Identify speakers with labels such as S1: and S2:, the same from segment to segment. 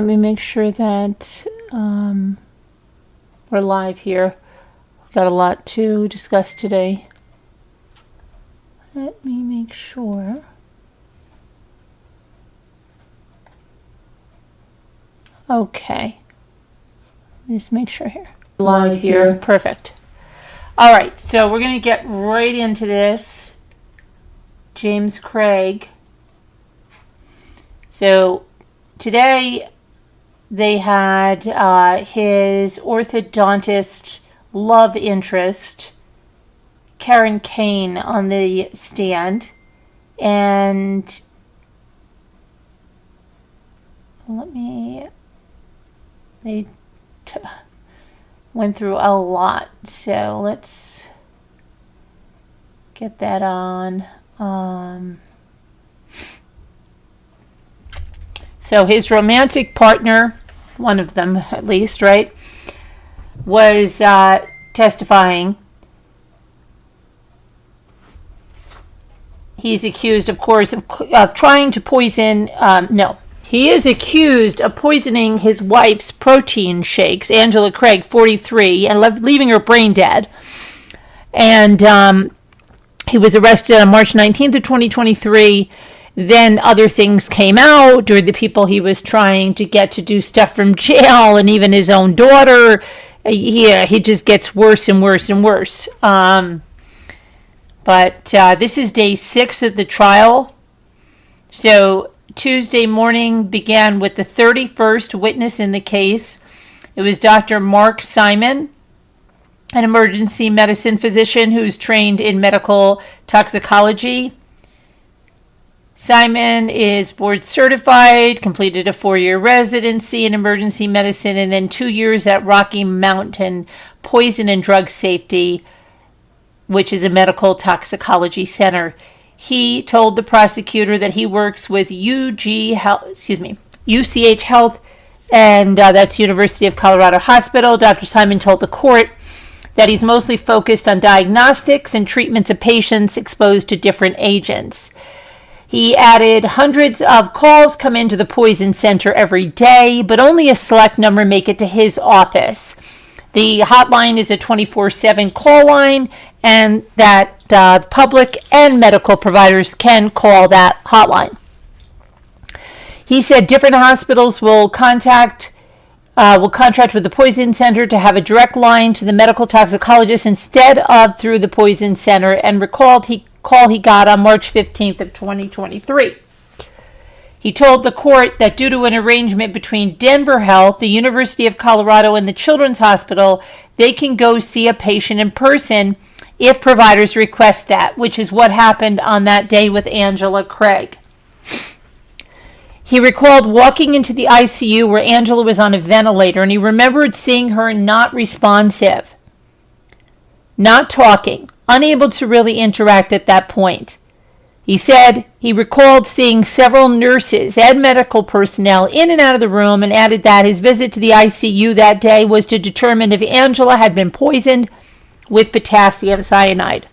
S1: me make sure that we're live here. We've got a lot to discuss today. Let me make sure. Okay. Let me just make sure here. Live here. Perfect. All right, so we're going to get right into this. James Craig. So today they had his orthodontist love interest, Karen Kane, on the stand. And they went through a lot. So let's get that on. So his romantic partner, one of them at least, right, was testifying. He's accused, of course, of trying to poison, he is accused of poisoning his wife's protein shakes, Angela Craig, 43, and leaving her brain dead. And he was arrested on March 19th of 2023. Then other things came out, or the people he was trying to get to do stuff from jail, and even his own daughter. He just gets worse and worse and worse. But this is day 6 of the trial. So Tuesday morning began with the 31st witness in the case. It was Dr. Mark Simon, an emergency medicine physician who's trained in medical toxicology. Simon is board certified, completed a 4-year residency in emergency medicine, and then 2 years at Rocky Mountain Poison and Drug Safety, which is a medical toxicology center. He told the prosecutor that he works with UCH Health, and that's University of Colorado Hospital. Dr. Simon told the court that he's mostly focused on diagnostics and treatments of patients exposed to different agents. He added hundreds of calls come into the poison center every day, but only a select number make it to his office. The hotline is a 24/7 call line, and that public and medical providers can call that hotline. He said different hospitals will contract with the poison center to have a direct line to the medical toxicologist instead of through the poison center, and recalled call he got on March 15th of 2023. He told the court that due to an arrangement between Denver Health, the University of Colorado, and the Children's Hospital, they can go see a patient in person if providers request that, which is what happened on that day with Angela Craig. He recalled walking into the ICU where Angela was on a ventilator, and he remembered seeing her not responsive, not talking, unable to really interact at that point. He said he recalled seeing several nurses and medical personnel in and out of the room, and added that his visit to the ICU that day was to determine if Angela had been poisoned with potassium cyanide.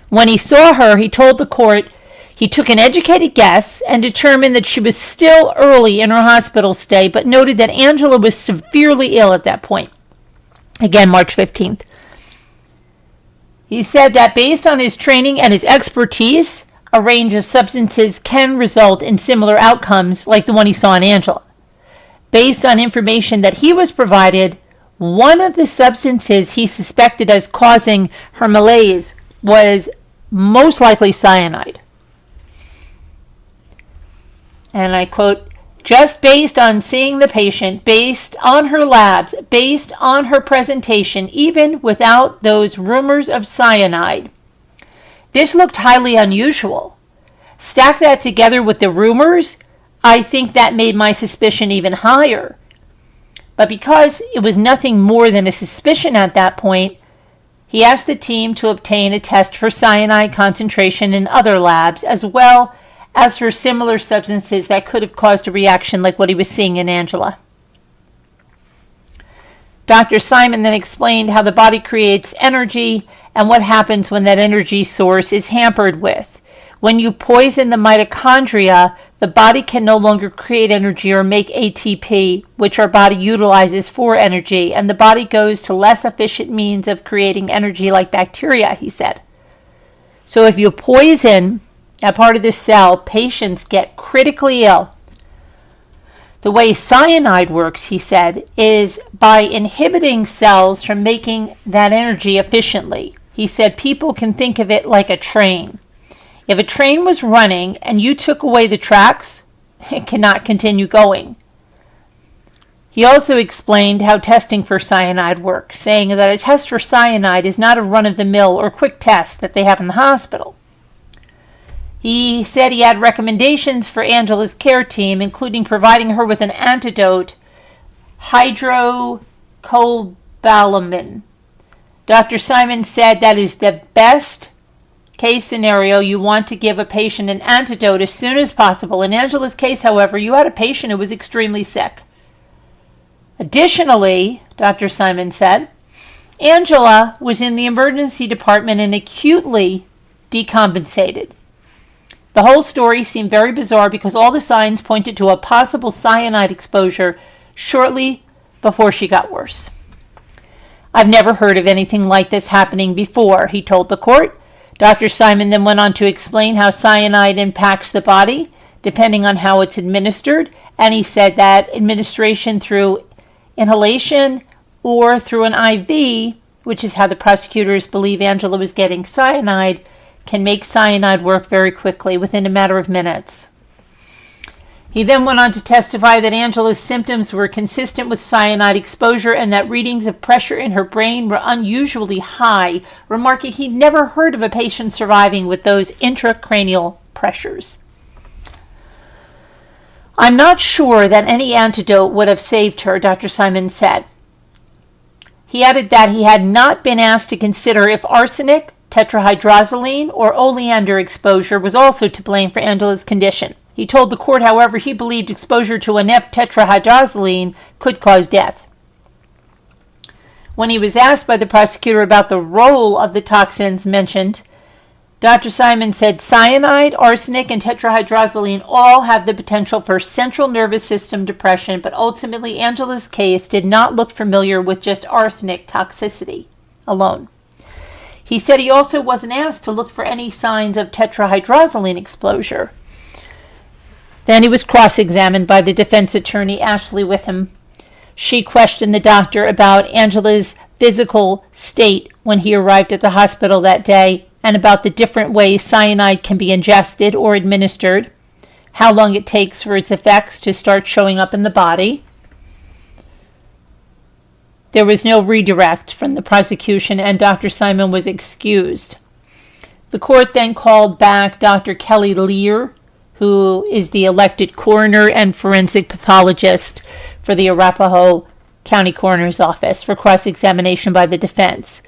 S1: When he saw her, he told the court he took an educated guess and determined that she was still early in her hospital stay, but noted that Angela was severely ill at that point. Again, March 15th. He said that based on his training and his expertise, a range of substances can result in similar outcomes like the one he saw in Angela. Based on information that he was provided, one of the substances he suspected as causing her malaise was most likely cyanide. And I quote, "Just based on seeing the patient, based on her labs, based on her presentation, even without those rumors of cyanide, this looked highly unusual. Stack that together with the rumors, I think that made my suspicion even higher. But because it was nothing more than a suspicion at that point, he asked the team to obtain a test for cyanide concentration in other labs, as well as for similar substances that could have caused a reaction like what he was seeing in Angela." Dr. Simon then explained how the body creates energy and what happens when that energy source is hampered with. When you poison the mitochondria, the body can no longer create energy or make ATP, which our body utilizes for energy, and the body goes to less efficient means of creating energy like bacteria, he said. So if you poison a part of the cell, patients get critically ill. The way cyanide works, he said, is by inhibiting cells from making that energy efficiently. He said people can think of it like a train. If a train was running and you took away the tracks, it cannot continue going. He also explained how testing for cyanide works, saying that a test for cyanide is not a run-of-the-mill or quick test that they have in the hospital. He said he had recommendations for Angela's care team, including providing her with an antidote, hydrocobalamin. Dr. Simon said that is the best case scenario. You want to give a patient an antidote as soon as possible. In Angela's case, however, you had a patient who was extremely sick. Additionally, Dr. Simon said, Angela was in the emergency department and acutely decompensated. The whole story seemed very bizarre because all the signs pointed to a possible cyanide exposure shortly before she got worse. I've never heard of anything like this happening before, he told the court. Dr. Simon then went on to explain how cyanide impacts the body, depending on how it's administered, and he said that administration through inhalation or through an IV, which is how the prosecutors believe Angela was getting cyanide, can make cyanide work very quickly, within a matter of minutes. He then went on to testify that Angela's symptoms were consistent with cyanide exposure and that readings of pressure in her brain were unusually high, remarking he'd never heard of a patient surviving with those intracranial pressures. I'm not sure that any antidote would have saved her, Dr. Simon said. He added that he had not been asked to consider if arsenic, tetrahydrozoline, or oleander exposure was also to blame for Angela's condition. He told the court, however, he believed exposure to enough tetrahydrozoline could cause death. When he was asked by the prosecutor about the role of the toxins mentioned, Dr. Simon said cyanide, arsenic, and tetrahydrozoline all have the potential for central nervous system depression, but ultimately Angela's case did not look familiar with just arsenic toxicity alone. He said he also wasn't asked to look for any signs of tetrahydrozoline exposure. Then he was cross-examined by the defense attorney, Ashley Witham. She questioned the doctor about Angela's physical state when he arrived at the hospital that day and about the different ways cyanide can be ingested or administered, how long it takes for its effects to start showing up in the body. There was no redirect from the prosecution, and Dr. Simon was excused. The court then called back Dr. Kelly Lear, who is the elected coroner and forensic pathologist for the Arapahoe County Coroner's Office, for cross-examination by the defense.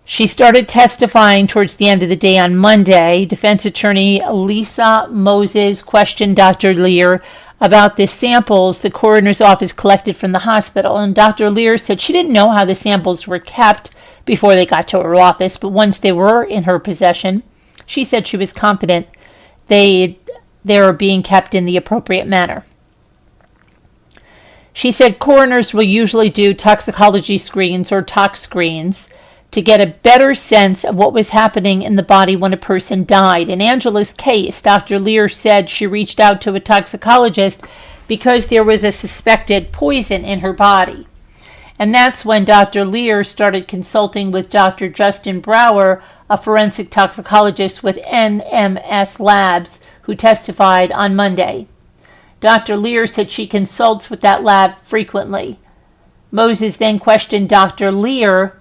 S1: She started testifying towards the end of the day on Monday. Defense attorney Lisa Moses questioned Dr. Lear about the samples the coroner's office collected from the hospital, and Dr. Lear said she didn't know how the samples were kept before they got to her office, but once they were in her possession, she said she was confident they are being kept in the appropriate manner. She said coroners will usually do toxicology screens or tox screens to get a better sense of what was happening in the body when a person died. In Angela's case, Dr. Lear said she reached out to a toxicologist because there was a suspected poison in her body. And that's when Dr. Lear started consulting with Dr. Justin Brower, a forensic toxicologist with NMS Labs, who testified on Monday. Dr. Lear said she consults with that lab frequently. Moses then questioned Dr. Lear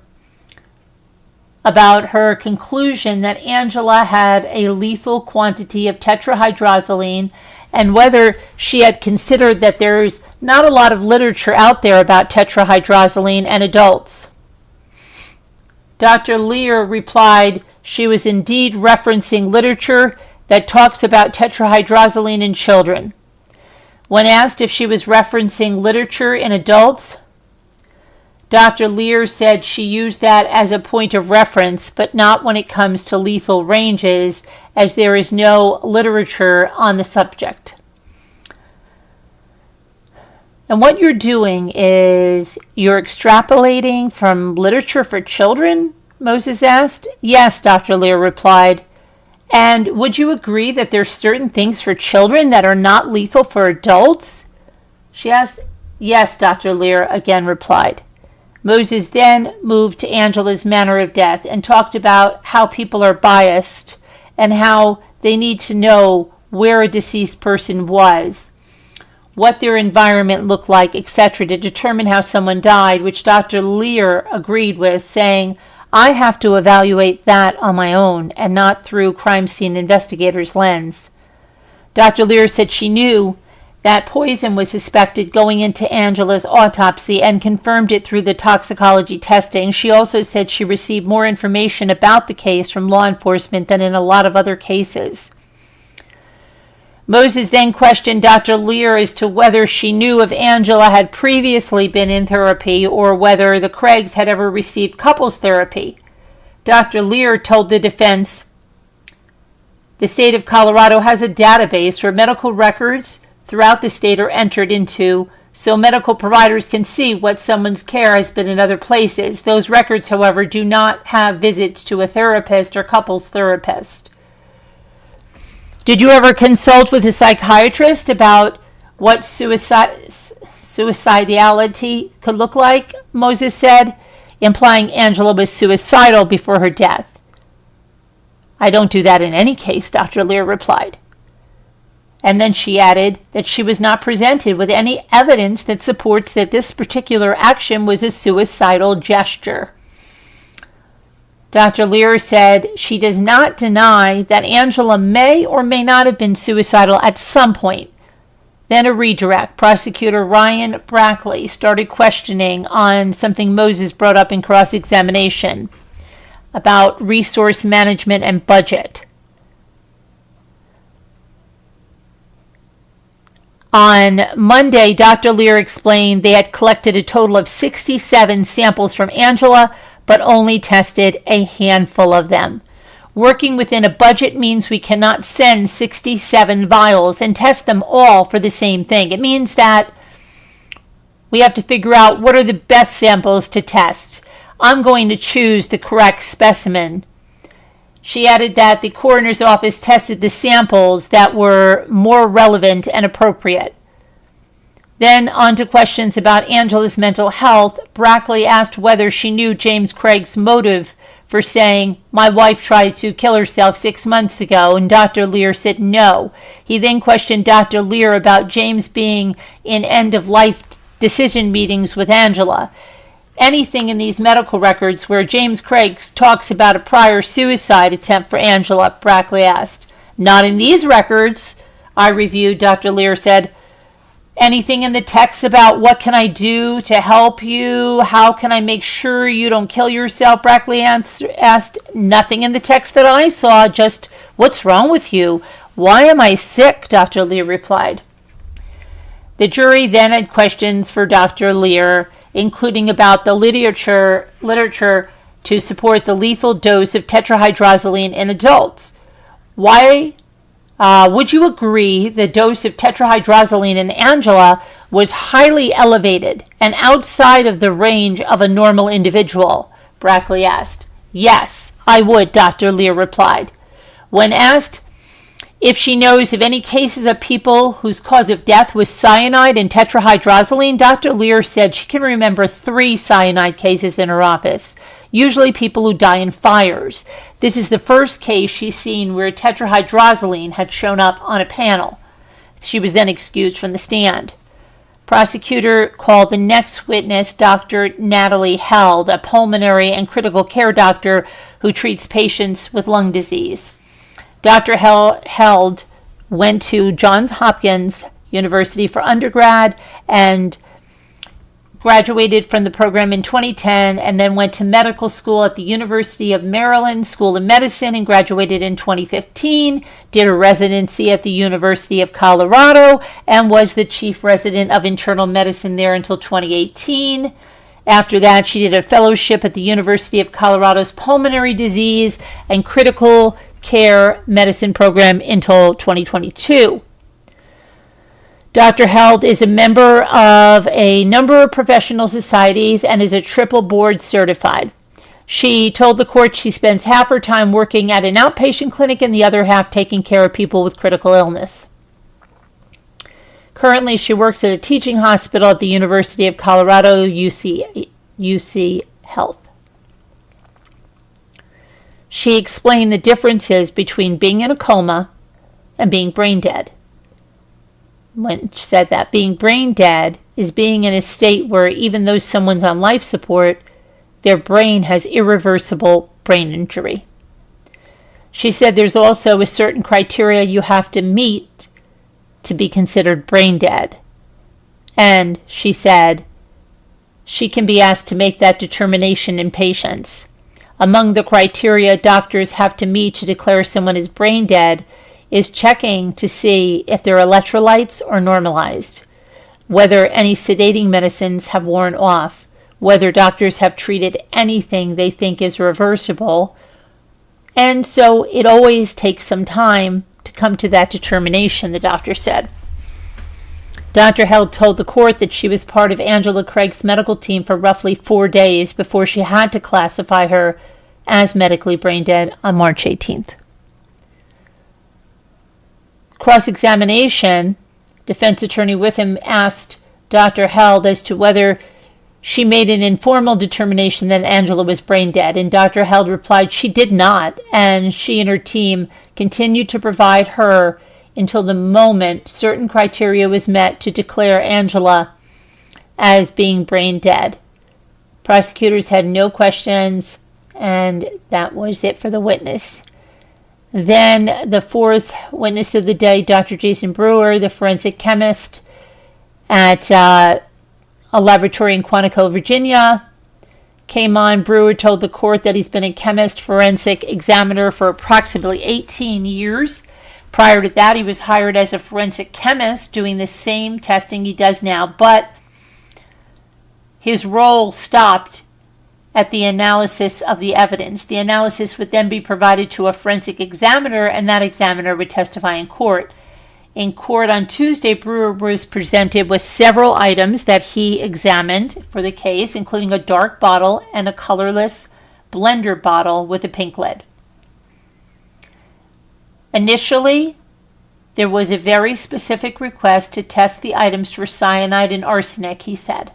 S1: about her conclusion that Angela had a lethal quantity of tetrahydrozoline and whether she had considered that there's not a lot of literature out there about tetrahydrozoline and adults. Dr. Lear replied she was indeed referencing literature that talks about tetrahydrozoline in children. When asked if she was referencing literature in adults, Dr. Lear said she used that as a point of reference, but not when it comes to lethal ranges, as there is no literature on the subject. And what you're doing is you're extrapolating from literature for children? Moses asked. Yes, Dr. Lear replied. And would you agree that there's certain things for children that are not lethal for adults? She asked. Yes, Dr. Lear again replied. Moses then moved to Angela's manner of death and talked about how people are biased and how they need to know where a deceased person was, what their environment looked like, etc., to determine how someone died, which Dr. Lear agreed with, saying, I have to evaluate that on my own and not through crime scene investigators' lens. Dr. Lear said she knew that poison was suspected going into Angela's autopsy and confirmed it through the toxicology testing. She also said she received more information about the case from law enforcement than in a lot of other cases. Moses then questioned Dr. Lear as to whether she knew if Angela had previously been in therapy or whether the Craigs had ever received couples therapy. Dr. Lear told the defense, the state of Colorado has a database where medical records throughout the state are entered into so medical providers can see what someone's care has been in other places. Those records, however, do not have visits to a therapist or couples therapist. Did you ever consult with a psychiatrist about what suicidality could look like? Moses said, implying Angela was suicidal before her death. I don't do that in any case, Dr. Lear replied. And then she added that she was not presented with any evidence that supports that this particular action was a suicidal gesture. Dr. Lear said she does not deny that Angela may or may not have been suicidal at some point. Then a redirect. Prosecutor Ryan Brackley started questioning on something Moses brought up in cross-examination about resource management and budget. On Monday, Dr. Lear explained they had collected a total of 67 samples from Angela, but only tested a handful of them. Working within a budget means we cannot send 67 vials and test them all for the same thing. It means that we have to figure out what are the best samples to test. I'm going to choose the correct specimen. She added that the coroner's office tested the samples that were more relevant and appropriate. Then on to questions about Angela's mental health. Brackley asked whether she knew James Craig's motive for saying, my wife tried to kill herself 6 months ago, and Dr. Lear said no. He then questioned Dr. Lear about James being in end-of-life decision meetings with Angela. Anything in these medical records where James Craig talks about a prior suicide attempt for Angela, Brackley asked. Not in these records, I reviewed, Dr. Lear said. Anything in the text about what can I do to help you? How can I make sure you don't kill yourself? Brackley asked. Nothing in the text that I saw, just what's wrong with you? Why am I sick? Dr. Lear replied. The jury then had questions for Dr. Lear, including about the literature to support the lethal dose of tetrahydrozoline in adults. Why would you agree the dose of tetrahydrozoline in Angela was highly elevated and outside of the range of a normal individual? Brackley asked. Yes, I would, Dr. Lear replied. When asked if she knows of any cases of people whose cause of death was cyanide and tetrahydrozoline, Dr. Lear said she can remember 3 cyanide cases in her office, usually people who die in fires. This is the first case she's seen where tetrahydrozoline had shown up on a panel. She was then excused from the stand. Prosecutor called the next witness, Dr. Natalie Held, a pulmonary and critical care doctor who treats patients with lung disease. Dr. Held went to Johns Hopkins University for undergrad and graduated from the program in 2010, and then went to medical school at the University of Maryland School of Medicine and graduated in 2015, did a residency at the University of Colorado, and was the chief resident of internal medicine there until 2018. After that, she did a fellowship at the University of Colorado's Pulmonary Disease and Critical Care Medicine program until 2022. Dr. Held is a member of a number of professional societies and is a triple board certified. She told the court she spends half her time working at an outpatient clinic and the other half taking care of people with critical illness. Currently, she works at a teaching hospital at the University of Colorado, UC Health. She explained the differences between being in a coma and being brain dead. When she said that being brain dead is being in a state where even though someone's on life support, their brain has irreversible brain injury. She said there's also a certain criteria you have to meet to be considered brain dead. And she said she can be asked to make that determination in patients. Among the criteria doctors have to meet to declare someone is brain dead is checking to see if their electrolytes are normalized, whether any sedating medicines have worn off, whether doctors have treated anything they think is reversible. And so it always takes some time to come to that determination, the doctor said. Dr. Held told the court that she was part of Angela Craig's medical team for roughly 4 days before she had to classify her as medically brain dead on March 18th. Cross-examination, defense attorney Witham asked Dr. Held as to whether she made an informal determination that Angela was brain dead, and Dr. Held replied she did not, and she and her team continued to provide her until the moment certain criteria was met to declare Angela as being brain dead. Prosecutors had no questions, and that was it for the witness. Then the fourth witness of the day, Dr. Jason Brewer, the forensic chemist at a laboratory in Quantico, Virginia, came on. Brewer told the court that he's been a chemist forensic examiner for approximately 18 years. Prior to that, he was hired as a forensic chemist doing the same testing he does now, but his role stopped at the analysis of the evidence. The analysis would then be provided to a forensic examiner, and that examiner would testify in court. In court on Tuesday, Brewer was presented with several items that he examined for the case, including a dark bottle and a colorless blender bottle with a pink lid. Initially, there was a very specific request to test the items for cyanide and arsenic, he said.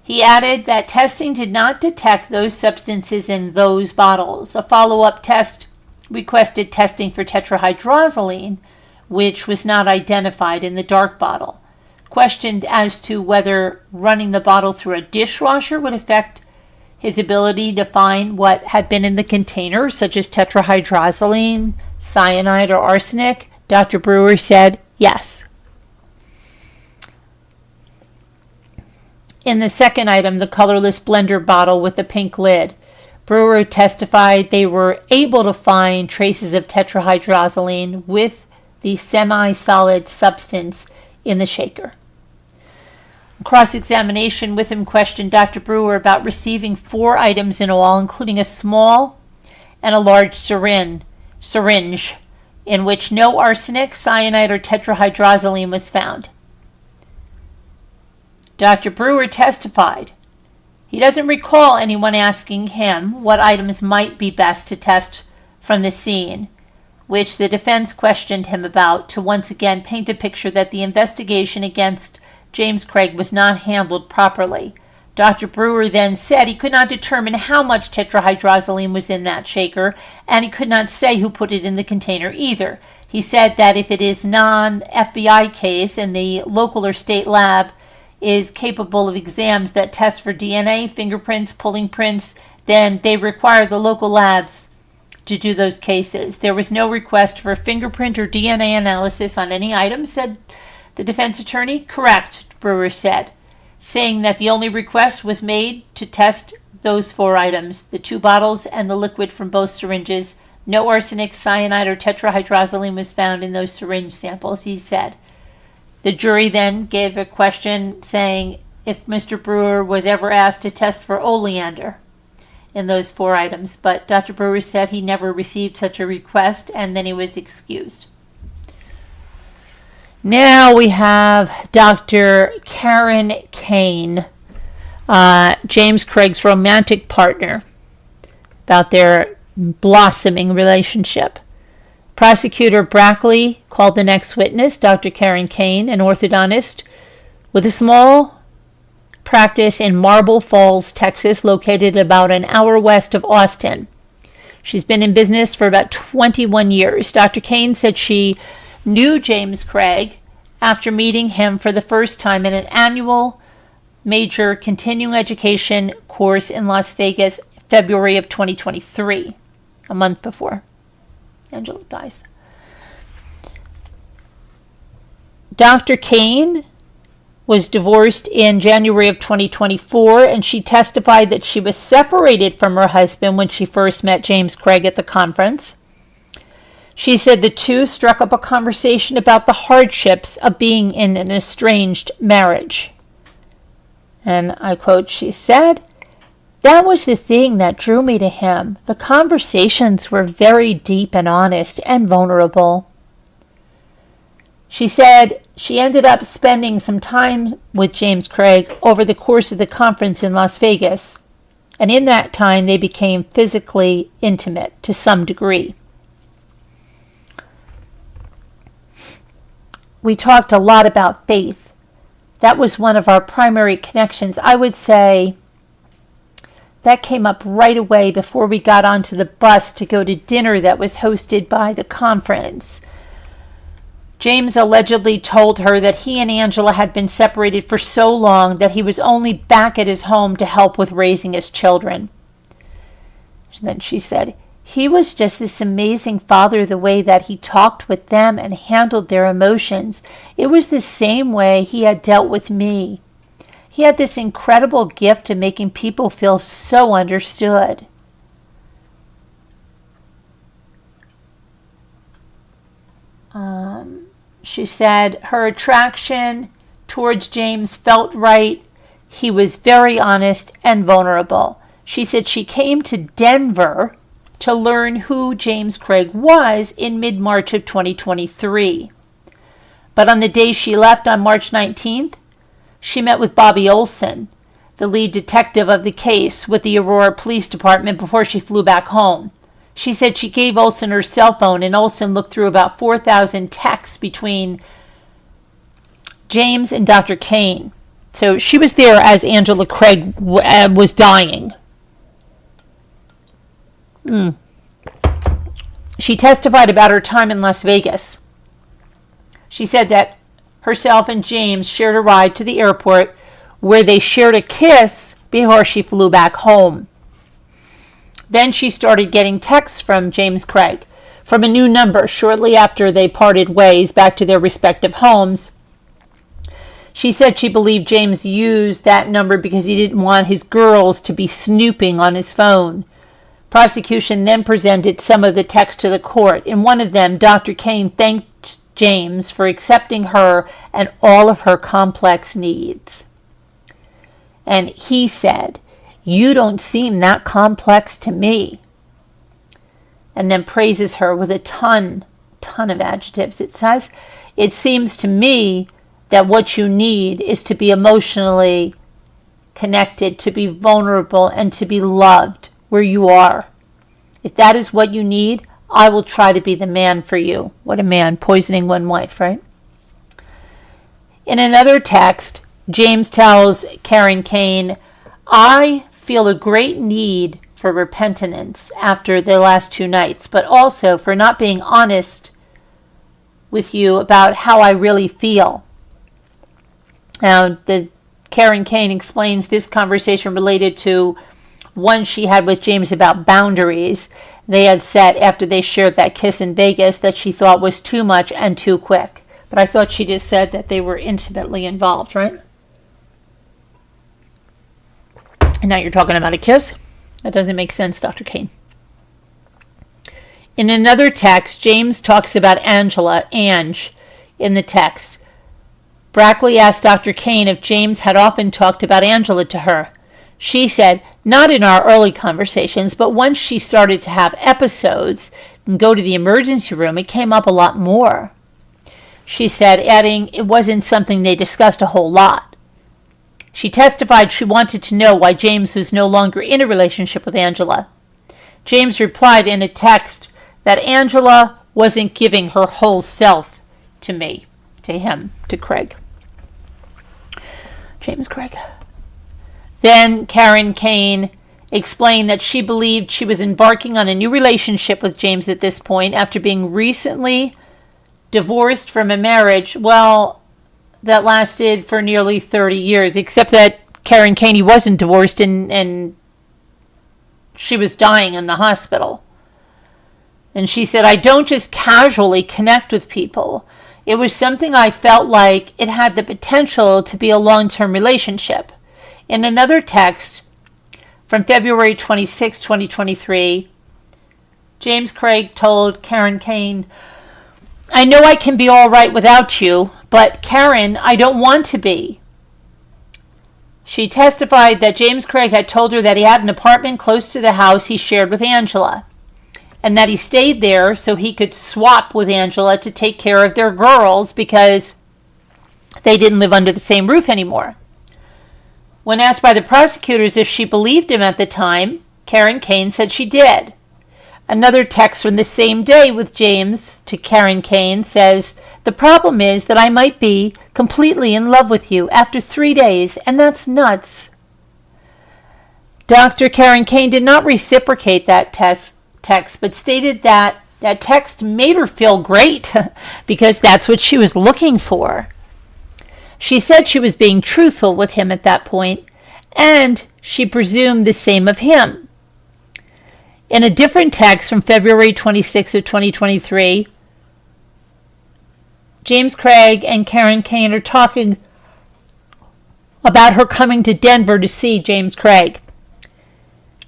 S1: He added that testing did not detect those substances in those bottles. A follow-up test requested testing for tetrahydrozoline, which was not identified in the dark bottle. Questioned as to whether running the bottle through a dishwasher would affect his ability to find what had been in the container, such as tetrahydrozoline, cyanide, or arsenic, Dr. Brewer said yes. In the second item, the colorless blender bottle with the pink lid, Brewer testified they were able to find traces of tetrahydrozoline with the semi-solid substance in the shaker. Cross-examination with him questioned Dr. Brewer about receiving 4 items in all, including a small and a large syringe in which no arsenic, cyanide, or tetrahydrozoline was found. Dr. Brewer testified he doesn't recall anyone asking him what items might be best to test from the scene, which the defense questioned him about to once again paint a picture that the investigation against James Craig was not handled properly. Dr. Brewer then said he could not determine how much tetrahydrozoline was in that shaker, and he could not say who put it in the container either. He said that if it is non-FBI case and the local or state lab is capable of exams that test for DNA, fingerprints, pulling prints, then they require the local labs to do those cases. There was no request for fingerprint or DNA analysis on any item, said the defense attorney. Correct, Brewer said, saying that the only request was made to test those 4 items, the 2 bottles and the liquid from both syringes. No arsenic, cyanide, or tetrahydrozoline was found in those syringe samples, he said. The jury then gave a question saying if Mr. Brewer was ever asked to test for oleander in those 4 items, but Dr. Brewer said he never received such a request, and then he was excused. Now we have Dr. Karen Kane, James Craig's romantic partner, about their blossoming relationship. Prosecutor Brackley called the next witness, Dr. Karen Kane, an orthodontist with a small practice in Marble Falls, Texas, located about an hour west of Austin. She's been in business for about 21 years. Dr. Kane said she knew James Craig after meeting him for the first time in an annual major continuing education course in Las Vegas, February of 2023, a month before Angela dies. Dr. Kane was divorced in January of 2024, and she testified that she was separated from her husband when she first met James Craig at the conference. She said the two struck up a conversation about the hardships of being in an estranged marriage. And I quote, she said, "That was the thing that drew me to him. The conversations were very deep and honest and vulnerable." She said she ended up spending some time with James Craig over the course of the conference in Las Vegas, and in that time they became physically intimate to some degree. We talked a lot about faith. That was one of our primary connections. I would say that came up right away before we got onto the bus to go to dinner that was hosted by the conference. James allegedly told her that he and Angela had been separated for so long that he was only back at his home to help with raising his children. And then she said, "He was just this amazing father, the way that he talked with them and handled their emotions. It was the same way he had dealt with me. He had this incredible gift of making people feel so understood." She said her attraction towards James felt right. He was very honest and vulnerable. She said she came to Denver to learn who James Craig was in mid-March of 2023. But on the day she left on March 19th, she met with Bobby Olson, the lead detective of the case with the Aurora Police Department, before she flew back home. She said she gave Olson her cell phone, and Olson looked through about 4,000 texts between James and Dr. Kane. So she was there as Angela Craig was dying. She testified about her time in Las Vegas. She said that herself and James shared a ride to the airport where they shared a kiss before she flew back home. Then she started getting texts from James Craig from a new number shortly after they parted ways back to their respective homes. She said she believed James used that number because he didn't want his girls to be snooping on his phone. Prosecution then presented some of the texts to the court. In one of them, Dr. Kane thanked James for accepting her and all of her complex needs. And he said, "You don't seem that complex to me." And then praises her with a ton of adjectives. It says, "It seems to me that what you need is to be emotionally connected, to be vulnerable, and to be loved where you are. If that is what you need, I will try to be the man for you." What a man, poisoning one wife, right? In another text, James tells Karen Kane, "I feel a great need for repentance after the last 2 nights, but also for not being honest with you about how I really feel." Now, Karen Kane explains this conversation related to one she had with James about boundaries they had set after they shared that kiss in Vegas that she thought was too much and too quick. But I thought she just said that they were intimately involved, right? And now you're talking about a kiss? That doesn't make sense, Dr. Kane. In another text, James talks about Angela, Ange, in the text. Brackley asked Dr. Kane if James had often talked about Angela to her. She said, "Not in our early conversations, but once she started to have episodes and go to the emergency room, it came up a lot more." she said, adding it wasn't something they discussed a whole lot. She testified she wanted to know why James was no longer in a relationship with Angela. James replied in a text that Angela wasn't giving her whole self to me, to him, to Craig. James Craig. Then Karen Kane explained that she believed she was embarking on a new relationship with James at this point after being recently divorced from a marriage, that lasted for nearly 30 years, except that Karen Caney wasn't divorced and she was dying in the hospital. And she said, I don't just casually connect with people. It was something I felt like it had the potential to be a long-term relationship. In another text from February 26, 2023, James Craig told Karen Kane, I know I can be all right without you, but Karen, I don't want to be. She testified that James Craig had told her that he had an apartment close to the house he shared with Angela, and that he stayed there so he could swap with Angela to take care of their girls because they didn't live under the same roof anymore. When asked by the prosecutors if she believed him at the time, Karen Kane said she did. Another text from the same day with James to Karen Kane says, the problem is that I might be completely in love with you after 3 days, and that's nuts. Dr. Karen Kane did not reciprocate that text, but stated that that text made her feel great because that's what she was looking for. She said she was being truthful with him at that point, and she presumed the same of him. In a different text from February 26 of 2023, James Craig and Karen Kane are talking about her coming to Denver to see James Craig.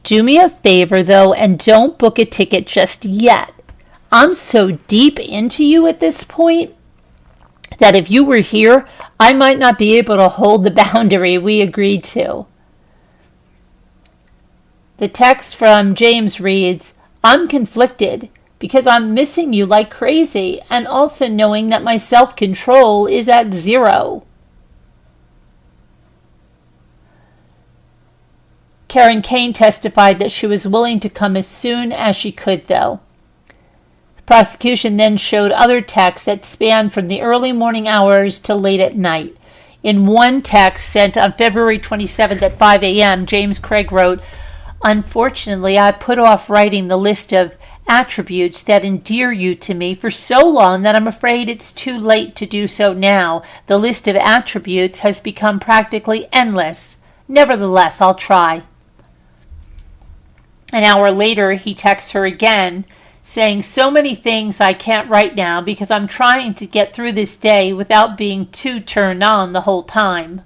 S1: Do me a favor, though, and don't book a ticket just yet. I'm so deep into you at this point that if you were here, I might not be able to hold the boundary we agreed to. The text from James reads, I'm conflicted because I'm missing you like crazy and also knowing that my self-control is at 0. Karen Kane testified that she was willing to come as soon as she could, though. The prosecution then showed other texts that spanned from the early morning hours to late at night. In one text sent on February 27th at 5 a.m., James Craig wrote, Unfortunately, I put off writing the list of attributes that endear you to me for so long that I'm afraid it's too late to do so now. The list of attributes has become practically endless. Nevertheless, I'll try. An hour later, he texts her again, saying so many things I can't write now because I'm trying to get through this day without being too turned on the whole time.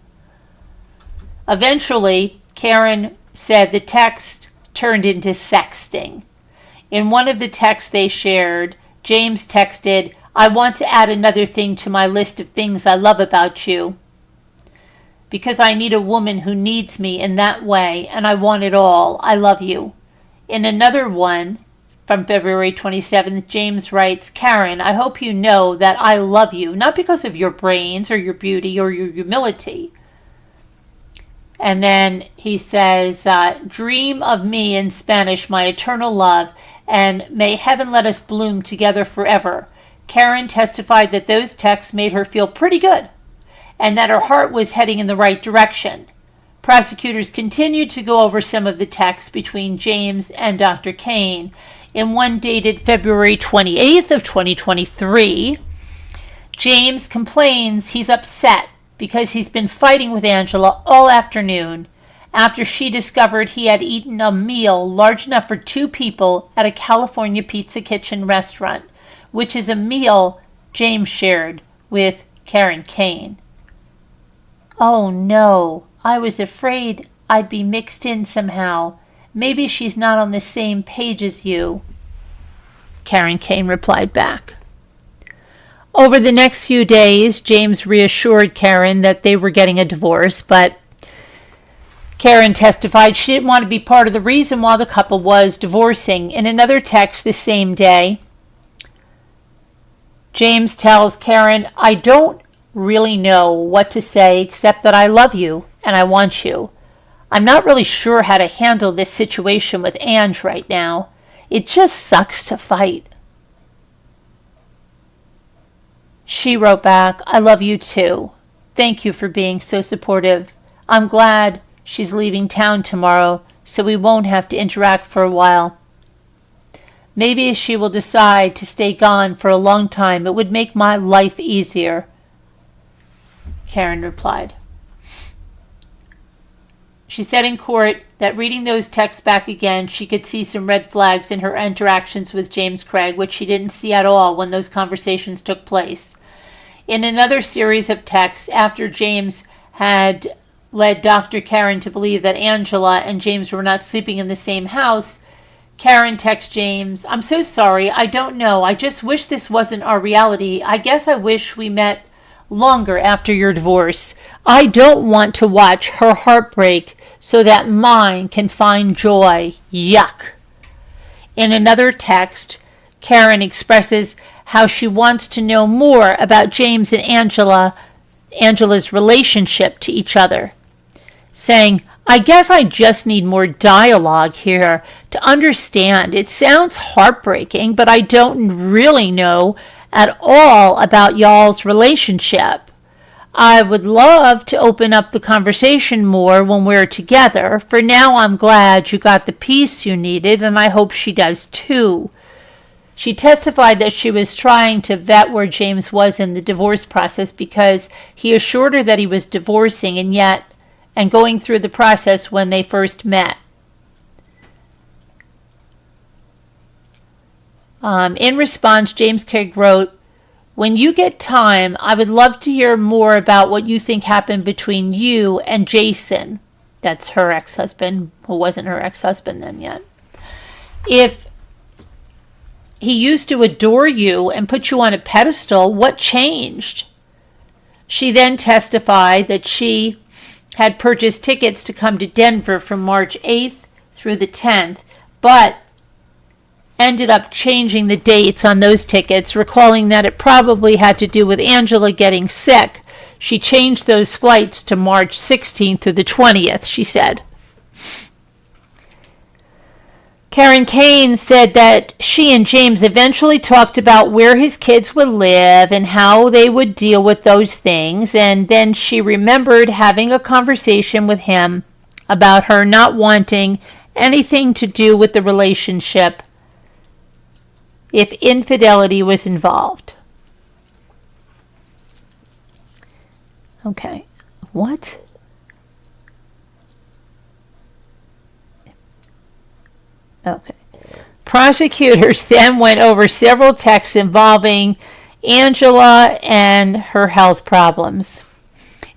S1: Eventually, Karen said the text turned into sexting. In one of the texts they shared, James texted, I want to add another thing to my list of things I love about you, because I need a woman who needs me in that way, and I want it all. I love you. In another one, from February 27th, James writes, Karen, I hope you know that I love you, not because of your brains or your beauty or your humility. And then he says, dream of me in Spanish, my eternal love, and may heaven let us bloom together forever. Karen testified that those texts made her feel pretty good and that her heart was heading in the right direction. Prosecutors continued to go over some of the texts between James and Dr. Kane. In one dated February 28th of 2023, James complains he's upset because he's been fighting with Angela all afternoon after she discovered he had eaten a meal large enough for 2 people at a California Pizza Kitchen restaurant, which is a meal James shared with Karen Kane. Oh no, I was afraid I'd be mixed in somehow. Maybe she's not on the same page as you, Karen Kane replied back. Over the next few days, James reassured Karen that they were getting a divorce, but Karen testified she didn't want to be part of the reason why the couple was divorcing. In another text the same day, James tells Karen, I don't really know what to say except that I love you and I want you. I'm not really sure how to handle this situation with Ange right now. It just sucks to fight. She wrote back, I love you too. Thank you for being so supportive. I'm glad she's leaving town tomorrow, so we won't have to interact for a while. Maybe she will decide to stay gone for a long time. It would make my life easier. Karen replied. She said in court that reading those texts back again, she could see some red flags in her interactions with James Craig, which she didn't see at all when those conversations took place. In another series of texts, after James had led Dr. Karen to believe that Angela and James were not sleeping in the same house, Karen texts James, I'm so sorry, I don't know. I just wish this wasn't our reality. I guess I wish we met longer after your divorce. I don't want to watch her heartbreak so that mine can find joy. Yuck. In another text, Karen expresses how she wants to know more about James and Angela's relationship to each other, saying, I guess I just need more dialogue here to understand. It sounds heartbreaking, but I don't really know at all about y'all's relationship. I would love to open up the conversation more when we're together. For now, I'm glad you got the peace you needed, and I hope she does too. She testified that she was trying to vet where James was in the divorce process because he assured her that he was divorcing and going through the process when they first met. In response, James Craig wrote, when you get time, I would love to hear more about what you think happened between you and Jason. That's her ex-husband, who wasn't her ex-husband then yet. If he used to adore you and put you on a pedestal, what changed? She then testified that she had purchased tickets to come to Denver from March 8th through the 10th, but ended up changing the dates on those tickets, recalling that it probably had to do with Angela getting sick. She changed those flights to March 16th through the 20th, she said. Karen Kane said that she and James eventually talked about where his kids would live and how they would deal with those things, and then she remembered having a conversation with him about her not wanting anything to do with the relationship if infidelity was involved. Okay, what? Okay. Prosecutors then went over several texts involving Angela and her health problems.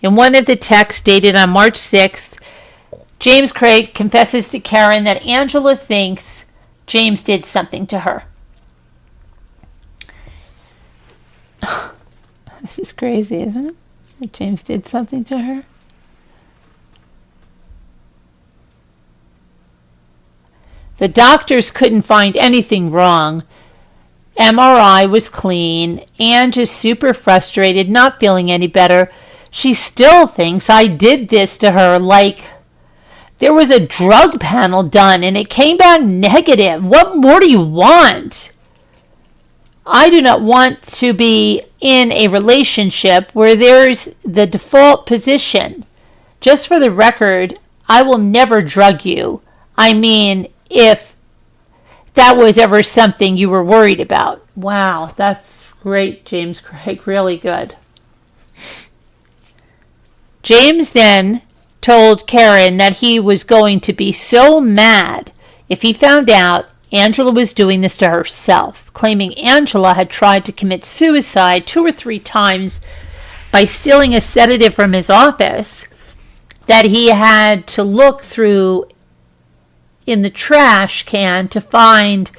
S1: In one of the texts dated on March 6th, James Craig confesses to Karen that Angela thinks James did something to her. This is crazy, isn't it? That James did something to her. The doctors couldn't find anything wrong. MRI was clean. Ange is super frustrated, not feeling any better. She still thinks I did this to her, like there was a drug panel done and it came back negative. What more do you want? I do not want to be in a relationship where there's the default position. Just for the record, I will never drug you. I mean, if that was ever something you were worried about. Wow, that's great, James Craig. Really good. James then told Karen that he was going to be so mad if he found out Angela was doing this to herself, claiming Angela had tried to commit suicide 2 or 3 times by stealing a sedative from his office that he had to look through in the trash can to find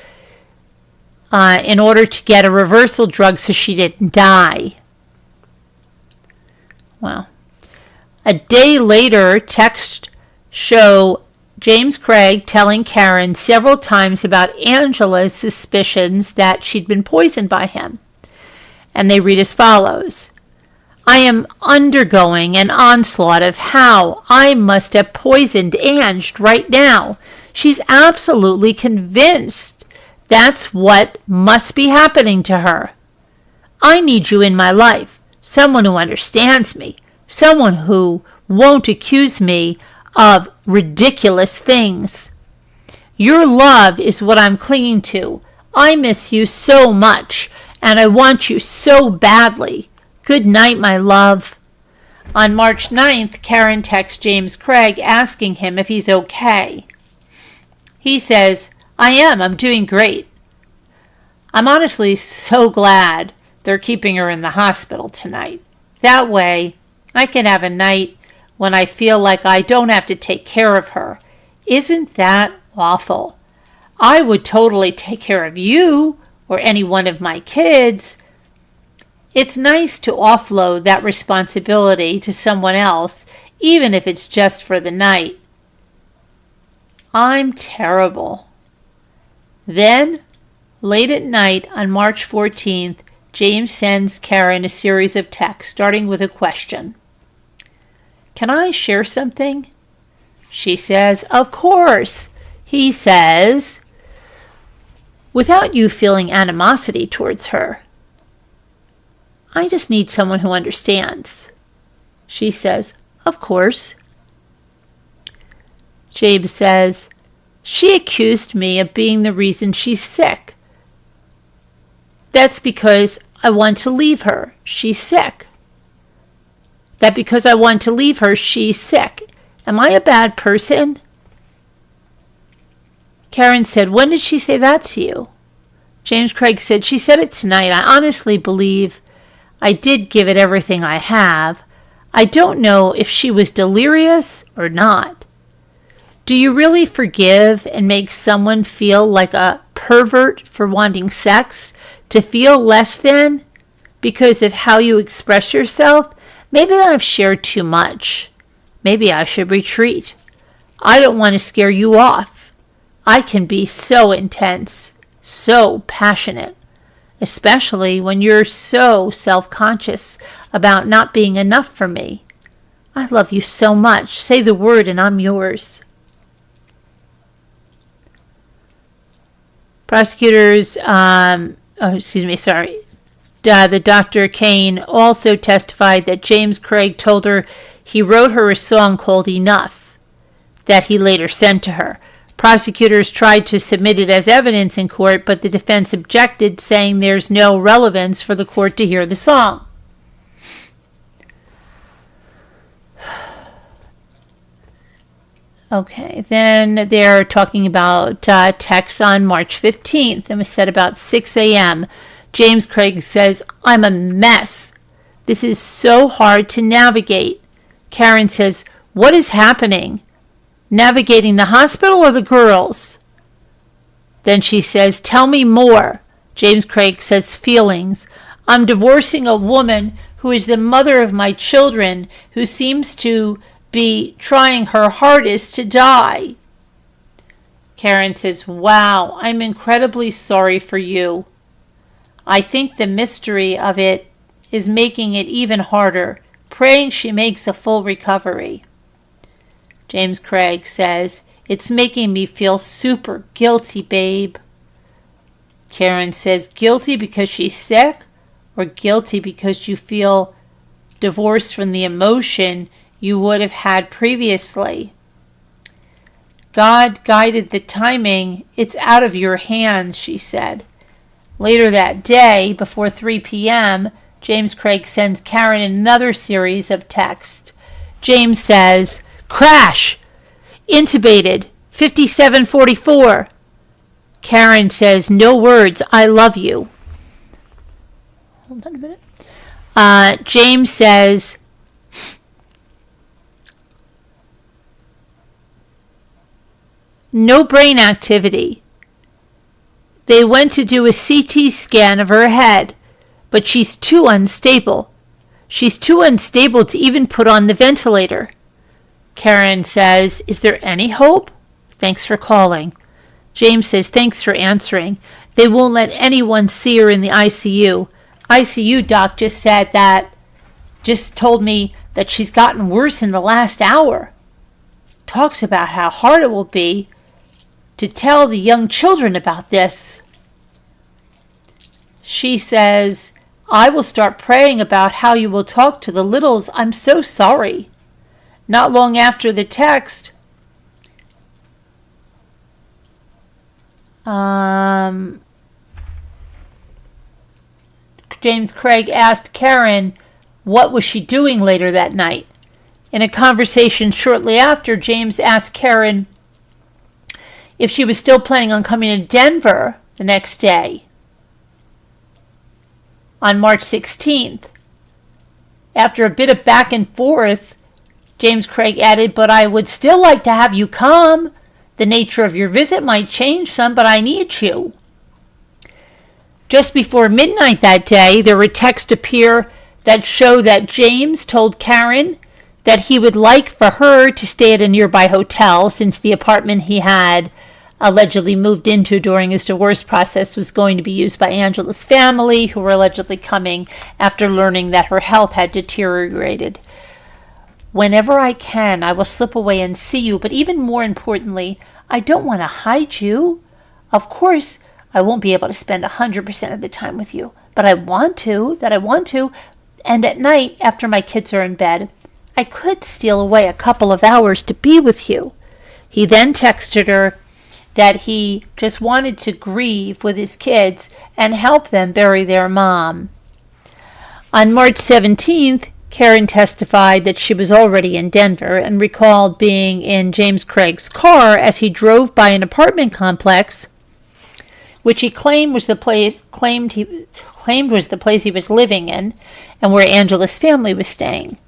S1: in order to get a reversal drug so she didn't die. Wow. A day later, texts show James Craig telling Karen several times about Angela's suspicions that she'd been poisoned by him. and they read as follows. I am undergoing an onslaught of how I must have poisoned Ange right now. She's absolutely convinced that's what must be happening to her. I need you in my life, someone who understands me, someone who won't accuse me of ridiculous things. Your love is what I'm clinging to. I miss you so much, and I want you so badly. Good night, my love. On March 9th, Karen texts James Craig asking him if he's okay. He says, I'm doing great. I'm honestly so glad they're keeping her in the hospital tonight. That way, I can have a night when I feel like I don't have to take care of her. Isn't that awful? I would totally take care of you or any one of my kids. It's nice to offload that responsibility to someone else, even if it's just for the night. I'm terrible. Then, late at night on March 14th, James sends Karen a series of texts, starting with a question. Can I share something? She says, of course. He says, without you feeling animosity towards her. I just need someone who understands. She says, of course. James says, she accused me of being the reason she's sick. That's because I want to leave her. She's sick. That because I want to leave her, she's sick. Am I a bad person? Karen said, when did she say that to you? James Craig said, she said it tonight. I honestly believe I did give it everything I have. I don't know if she was delirious or not. Do you really forgive and make someone feel like a pervert for wanting sex, to feel less than because of how you express yourself? Maybe I've shared too much. Maybe I should retreat. I don't want to scare you off. I can be so intense, so passionate, especially when you're so self-conscious about not being enough for me. I love you so much. Say the word and I'm yours. Prosecutors, the Dr. Kane also testified that James Craig told her he wrote her a song called Enough that he later sent to her. Prosecutors tried to submit it as evidence in court, but the defense objected, saying there's no relevance for the court to hear the song. Okay, then they're talking about texts on March 15th. It was said about 6 a.m. James Craig says, I'm a mess. This is so hard to navigate. Karen says, what is happening? Navigating the hospital or the girls? Then she says, tell me more. James Craig says, feelings. I'm divorcing a woman who is the mother of my children, who seems to be trying her hardest to die. Karen says, wow, I'm incredibly sorry for you. I think the mystery of it is making it even harder, praying she makes a full recovery. James Craig says, it's making me feel super guilty, babe. Karen says, guilty because she's sick or guilty because you feel divorced from the emotion you would have had previously? God guided the timing. It's out of your hands, she said. Later that day, before 3 p.m., James Craig sends Karen another series of texts. James says, crash! Intubated, 5744. Karen says, no words, I love you. Hold on a minute. James says, no brain activity. They went to do a CT scan of her head, but she's too unstable. She's too unstable to even put on the ventilator. Karen says, is there any hope? Thanks for calling. James says, thanks for answering. They won't let anyone see her in the ICU. ICU doc just told me that she's gotten worse in the last hour. Talks about how hard it will be to tell the young children about this. She says, I will start praying about how you will talk to the littles. I'm so sorry. Not long after the text, James Craig asked Karen what was she doing later that night. In a conversation shortly after, James asked Karen if she was still planning on coming to Denver the next day, on March 16th. After a bit of back and forth, James Craig added, but I would still like to have you come. The nature of your visit might change some, but I need you. Just before midnight that day, there were texts appear that show that James told Karen that he would like for her to stay at a nearby hotel since the apartment he had allegedly moved into during his divorce process was going to be used by Angela's family, who were allegedly coming after learning that her health had deteriorated. Whenever I can, I will slip away and see you, but even more importantly, I don't want to hide you. Of course, I won't be able to spend 100% of the time with you, but I want to, and at night, after my kids are in bed, I could steal away a couple of hours to be with you. He then texted her that he just wanted to grieve with his kids and help them bury their mom. On March 17th, Karen testified that she was already in Denver and recalled being in James Craig's car as he drove by an apartment complex, which he claimed was the place he was living in and where Angela's family was staying.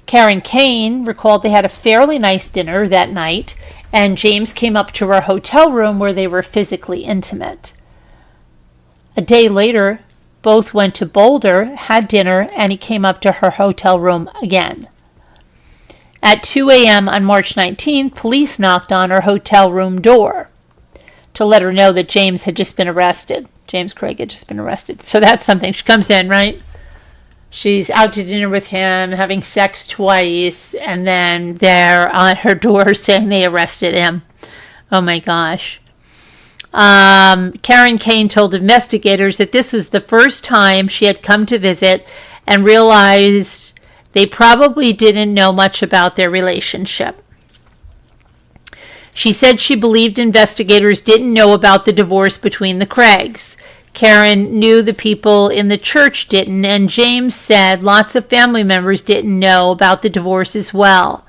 S1: Karen Kane recalled they had a fairly nice dinner that night, and James came up to her hotel room where they were physically intimate. A day later, both went to Boulder, had dinner, and he came up to her hotel room again. At 2 a.m. on March 19th, police knocked on her hotel room door to let her know that James had just been arrested. James Craig had just been arrested. So that's something. She comes in, right? She's out to dinner with him, having sex twice, and then they're on her door saying they arrested him. Oh my gosh. Karen Kane told investigators that this was the first time she had come to visit and realized they probably didn't know much about their relationship. She said she believed investigators didn't know about the divorce between the Craigs. Karen knew the people in the church didn't, and James said lots of family members didn't know about the divorce as well.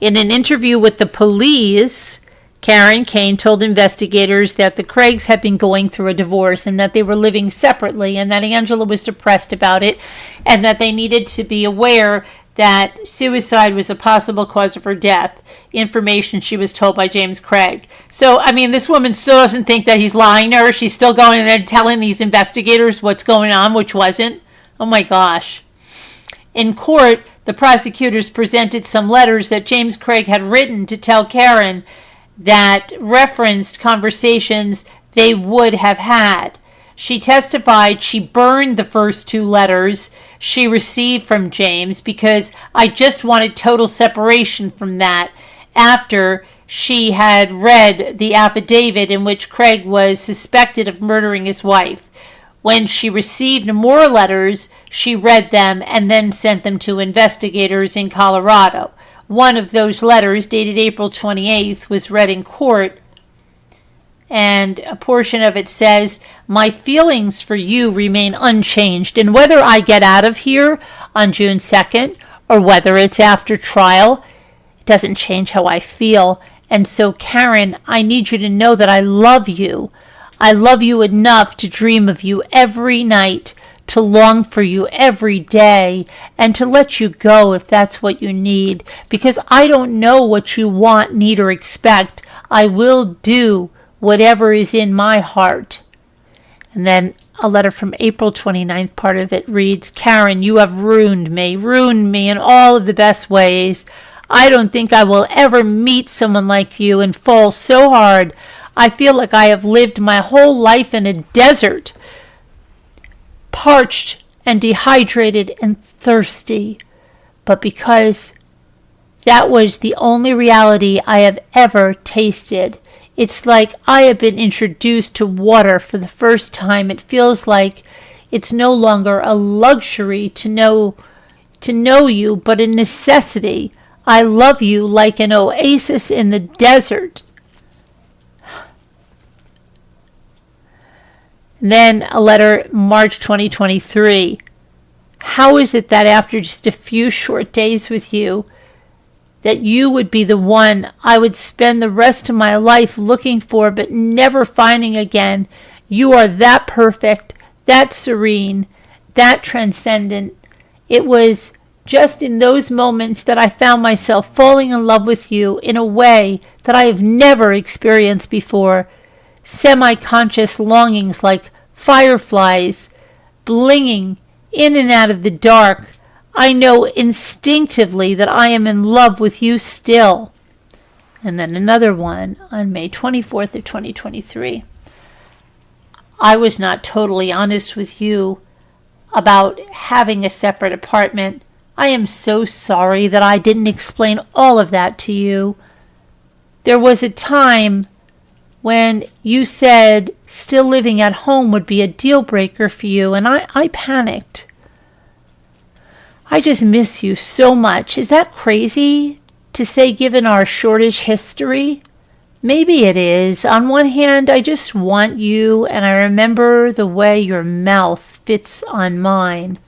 S1: In an interview with the police, Karen Kane told investigators that the Craigs had been going through a divorce and that they were living separately and that Angela was depressed about it and that they needed to be aware that suicide was a possible cause of her death, information she was told by James Craig. So, I mean, this woman still doesn't think that he's lying to her. She's still going in and telling these investigators what's going on, which wasn't. Oh my gosh. In court, the prosecutors presented some letters that James Craig had written to tell Karen that referenced conversations they would have had. She testified she burned the first two letters she received from James because I just wanted total separation from that after she had read the affidavit in which Craig was suspected of murdering his wife. When she received more letters, she read them and then sent them to investigators in Colorado. One of those letters, dated April 28th, was read in court, and a portion of it says, "My feelings for you remain unchanged, and whether I get out of here on June 2nd or whether it's after trial, it doesn't change how I feel. And so, Karen, I need you to know that I love you. I love you enough to dream of you every night, to long for you every day, and to let you go if that's what you need, because I don't know what you want, need, or expect. I will do whatever is in my heart." And then a letter from April 29th, part of it reads, "Karen, you have ruined me in all of the best ways. I don't think I will ever meet someone like you and fall so hard. I feel like I have lived my whole life in a desert. parched and dehydrated and thirsty, but because that was the only reality I have ever tasted. It's like I have been introduced to water for the first time. It feels like it's no longer a luxury to know you, but a necessity. I love you like an oasis in the desert. Then a letter, March 2023. How is it that after just a few short days with you, that you would be the one I would spend the rest of my life looking for but never finding again? You are that perfect, that serene, that transcendent. It was just in those moments that I found myself falling in love with you in a way that I have never experienced before. Semi-conscious longings like fireflies blinging in and out of the dark. I know instinctively that I am in love with you still. And then another one on May 24th of 2023. I was not totally honest with you about having a separate apartment. I am so sorry that I didn't explain all of that to you. There was a time when you said still living at home would be a deal breaker for you, and I panicked. I just miss you so much. Is that crazy to say given our shortish history? Maybe it is. On one hand, I just want you, and I remember the way your mouth fits on mine.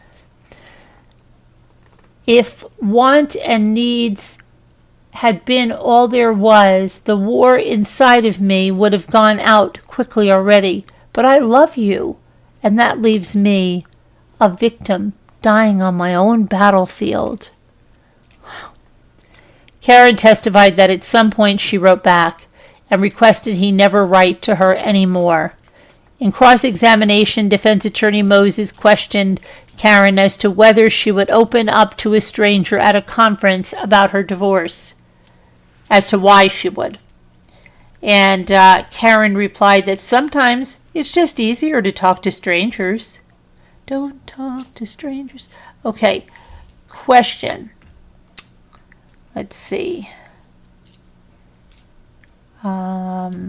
S1: If want and needs had been all there was, the war inside of me would have gone out quickly already. But I love you, and that leaves me, a victim, dying on my own battlefield. Karen testified that at some point she wrote back and requested he never write to her anymore. In cross-examination, defense attorney Moses questioned Karen as to whether she would open up to a stranger at a conference about her divorce, as to why she would. And Karen replied that sometimes it's just easier to talk to strangers. Don't talk to strangers. Okay, question. Let's see. Okay,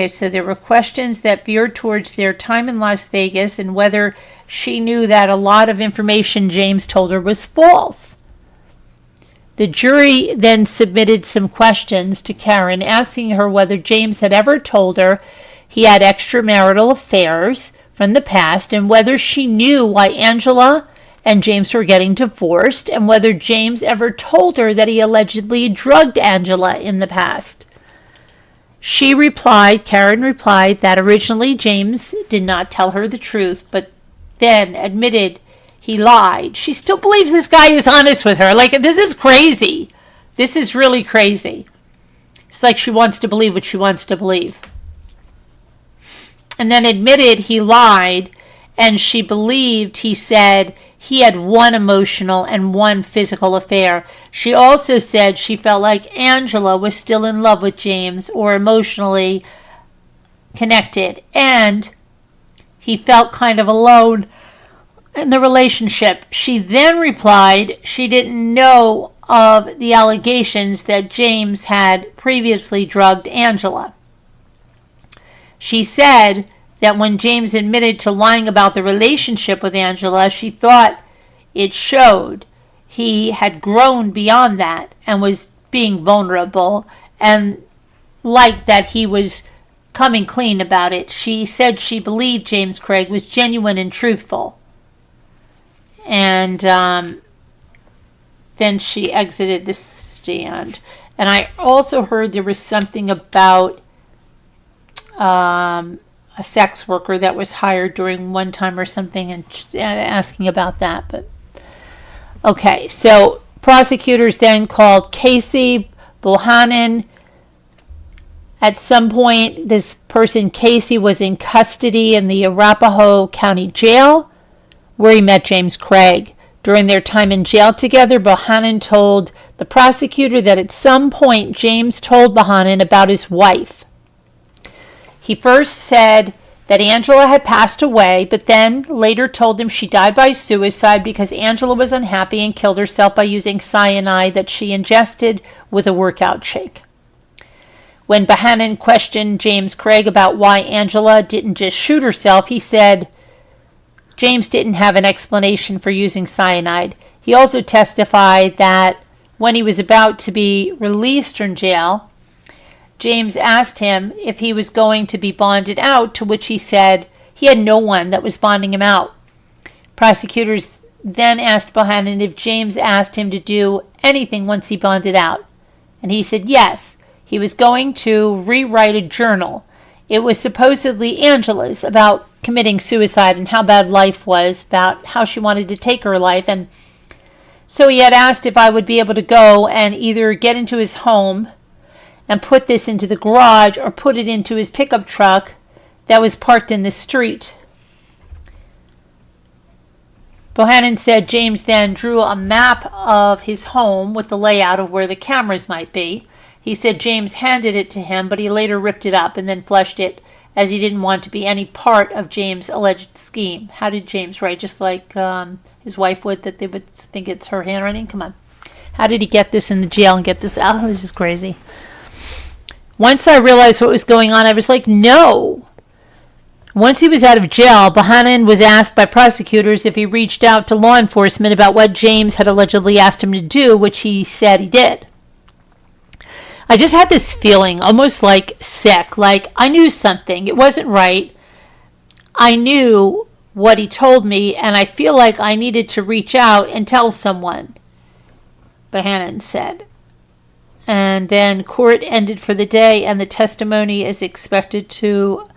S1: so there were questions that veered towards their time in Las Vegas and whether she knew that a lot of information James told her was false. The jury then submitted some questions to Karen, asking her whether James had ever told her he had extramarital affairs from the past, and whether she knew why Angela and James were getting divorced, and whether James ever told her that he allegedly drugged Angela in the past. Karen replied that originally James did not tell her the truth, but then admitted he lied. She still believes this guy is honest with her. Like, this is crazy. This is really crazy. It's like she wants to believe what she wants to believe. And then admitted he lied, and she believed he said he had one emotional and one physical affair. She also said she felt like Angela was still in love with James or emotionally connected, and he felt kind of alone in the relationship. She then replied she didn't know of the allegations that James had previously drugged Angela. She said that when James admitted to lying about the relationship with Angela, she thought it showed he had grown beyond that and was being vulnerable, and liked that he was coming clean about it. She said she believed James Craig was genuine and truthful. And then she exited the stand. And I also heard there was something about a sex worker that was hired during one time or something, and asking about that. But okay, so prosecutors then called Casey Bohannon. At some point, this person, Casey, was in custody in the Arapahoe County Jail, where he met James Craig. During their time in jail together, Bohannon told the prosecutor that at some point James told Bohannon about his wife. He first said that Angela had passed away, but then later told him she died by suicide because Angela was unhappy and killed herself by using cyanide that she ingested with a workout shake. When Bohannon questioned James Craig about why Angela didn't just shoot herself, he said James didn't have an explanation for using cyanide. He also testified that when he was about to be released from jail, James asked him if he was going to be bonded out, to which he said he had no one that was bonding him out. Prosecutors then asked Bohannon if James asked him to do anything once he bonded out, and he said yes. He was going to rewrite a journal. It was supposedly Angela's, about committing suicide and how bad life was, about how she wanted to take her life. And so he had asked if I would be able to go and either get into his home and put this into the garage or put it into his pickup truck that was parked in the street. Bohannon said James then drew a map of his home with the layout of where the cameras might be. He said James handed it to him, but he later ripped it up and then flushed it, as he didn't want to be any part of James' alleged scheme. How did James write? Just like his wife would, that they would think it's her handwriting? Come on. How did he get this in the jail and get this out? This is crazy. Once I realized what was going on, I was like, no. Once he was out of jail, Bohannon was asked by prosecutors if he reached out to law enforcement about what James had allegedly asked him to do, which he said he did. I just had this feeling, almost like sick, like I knew something. It wasn't right. I knew what he told me, and I feel like I needed to reach out and tell someone, Bohannon said. And then court ended for the day, and the testimony is expected to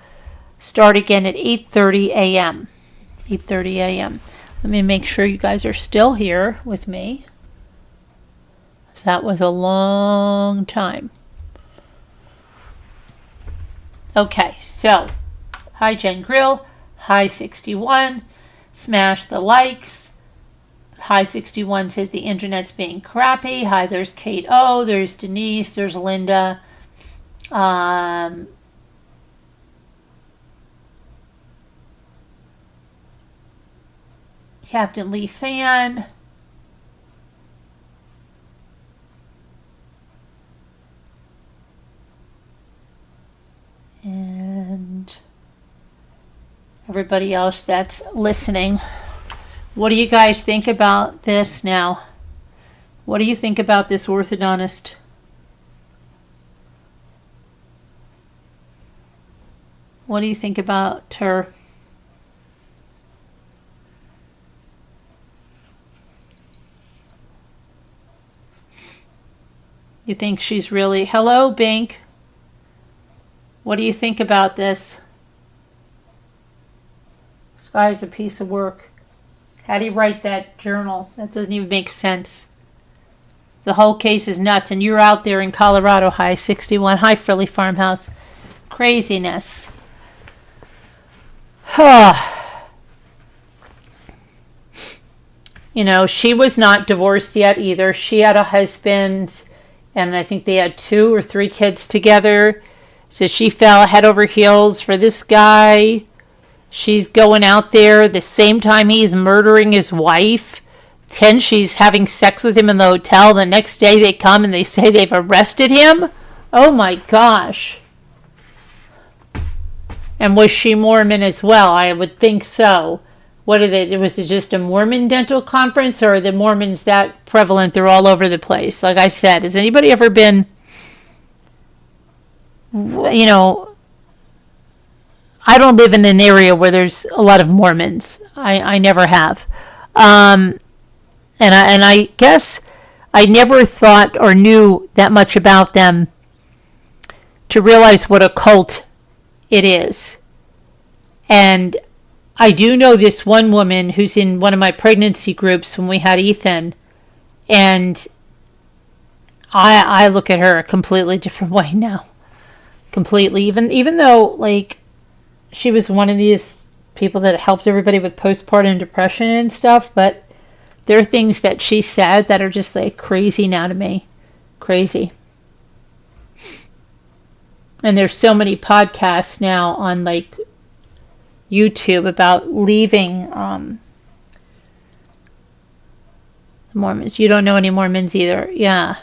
S1: start again at 8:30 a.m. 8:30 a.m. Let me make sure you guys are still here with me. That was a long time. Okay, so hi Jen Grill, hi 61, smash the likes. Hi 61 says the internet's being crappy. Hi, there's Kate O, there's Denise, there's Linda. Captain Lee Fan. And everybody else that's listening. What do you guys think about this now? What do you think about this orthodontist? What do you think about her? You think she's really... Hello, Bink. What do you think about this? This guy's a piece of work. How do you write that journal? That doesn't even make sense. The whole case is nuts, and you're out there in Colorado. Hi, 61. Hi, Frilly Farmhouse. Craziness. You know, she was not divorced yet either. She had a husband, and I think they had 2 or 3 kids together. So she fell head over heels for this guy. She's going out there the same time he's murdering his wife. Then she's having sex with him in the hotel. The next day they come and they say they've arrested him. Oh my gosh. And was she Mormon as well? I would think so. What are they? Was it just a Mormon dental conference, or are the Mormons that prevalent? They're all over the place. Like I said, has anybody ever been... You know, I don't live in an area where there's a lot of Mormons. I never have. And I guess I never thought or knew that much about them to realize what a cult it is. And I do know this one woman who's in one of my pregnancy groups when we had Ethan, and I look at her a completely different way now. Completely. Even though, like, she was one of these people that helped everybody with postpartum depression and stuff, but there are things that she said that are just, like, crazy now to me. Crazy. And there's so many podcasts now on, like, YouTube about leaving Mormons. You don't know any Mormons either. Yeah.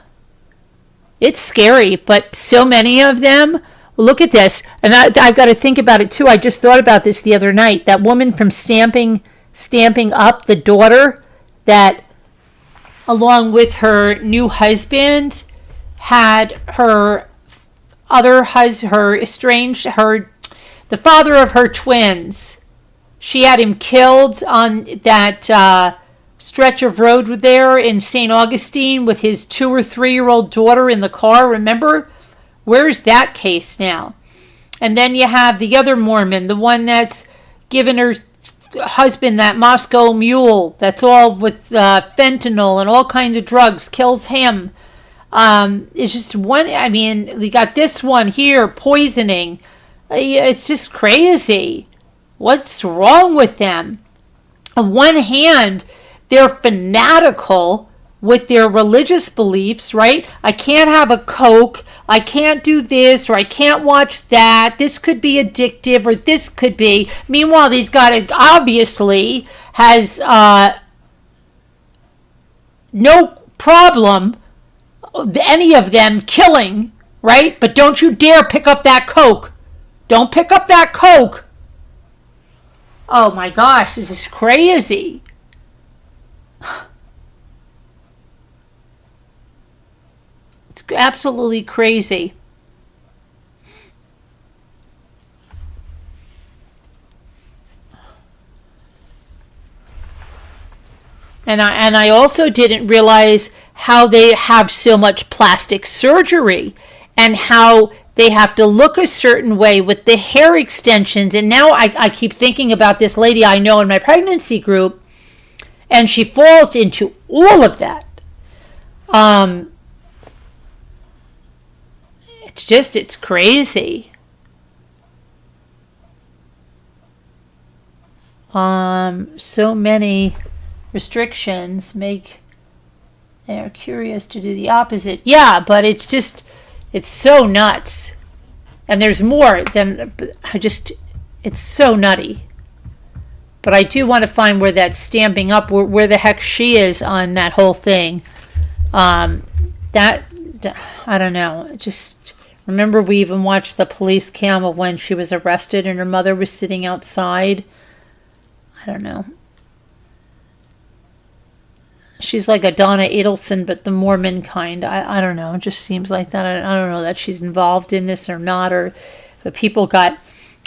S1: It's scary, but so many of them. Look at this. And I've got to think about it too. I just thought about this the other night. That woman from Stamping Up, the daughter that, along with her new husband, had the father of her twins. She had him killed on that stretch of road there in St. Augustine with his 2 or 3-year-old daughter in the car. Remember? Where's that case now? And then you have the other Mormon, the one that's given her husband that Moscow Mule that's all with fentanyl and all kinds of drugs, kills him. It's just one. I mean, we got this one here, poisoning. It's just crazy. What's wrong with them? On one hand, they're fanatical with their religious beliefs, right? I can't have a Coke, I can't do this, or I can't watch that. This could be addictive, or this could be. Meanwhile, these guys obviously has no problem, any of them killing, right? But don't you dare pick up that Coke. Don't pick up that Coke. Oh my gosh, this is crazy. It's absolutely crazy. And I also didn't realize how they have so much plastic surgery and how they have to look a certain way with the hair extensions. And now I keep thinking about this lady I know in my pregnancy group, and she falls into all of that. It's crazy. So many restrictions make they're curious to do the opposite. Yeah, but it's so nuts. And there's more than it's so nutty. But I do want to find where that's stamping up, where the heck she is on that whole thing. I don't know. Just remember, we even watched the police cam of when she was arrested and her mother was sitting outside. I don't know. She's like a Donna Adelson, but the Mormon kind. I don't know. It just seems like that. I don't know that she's involved in this or not. Or the people got...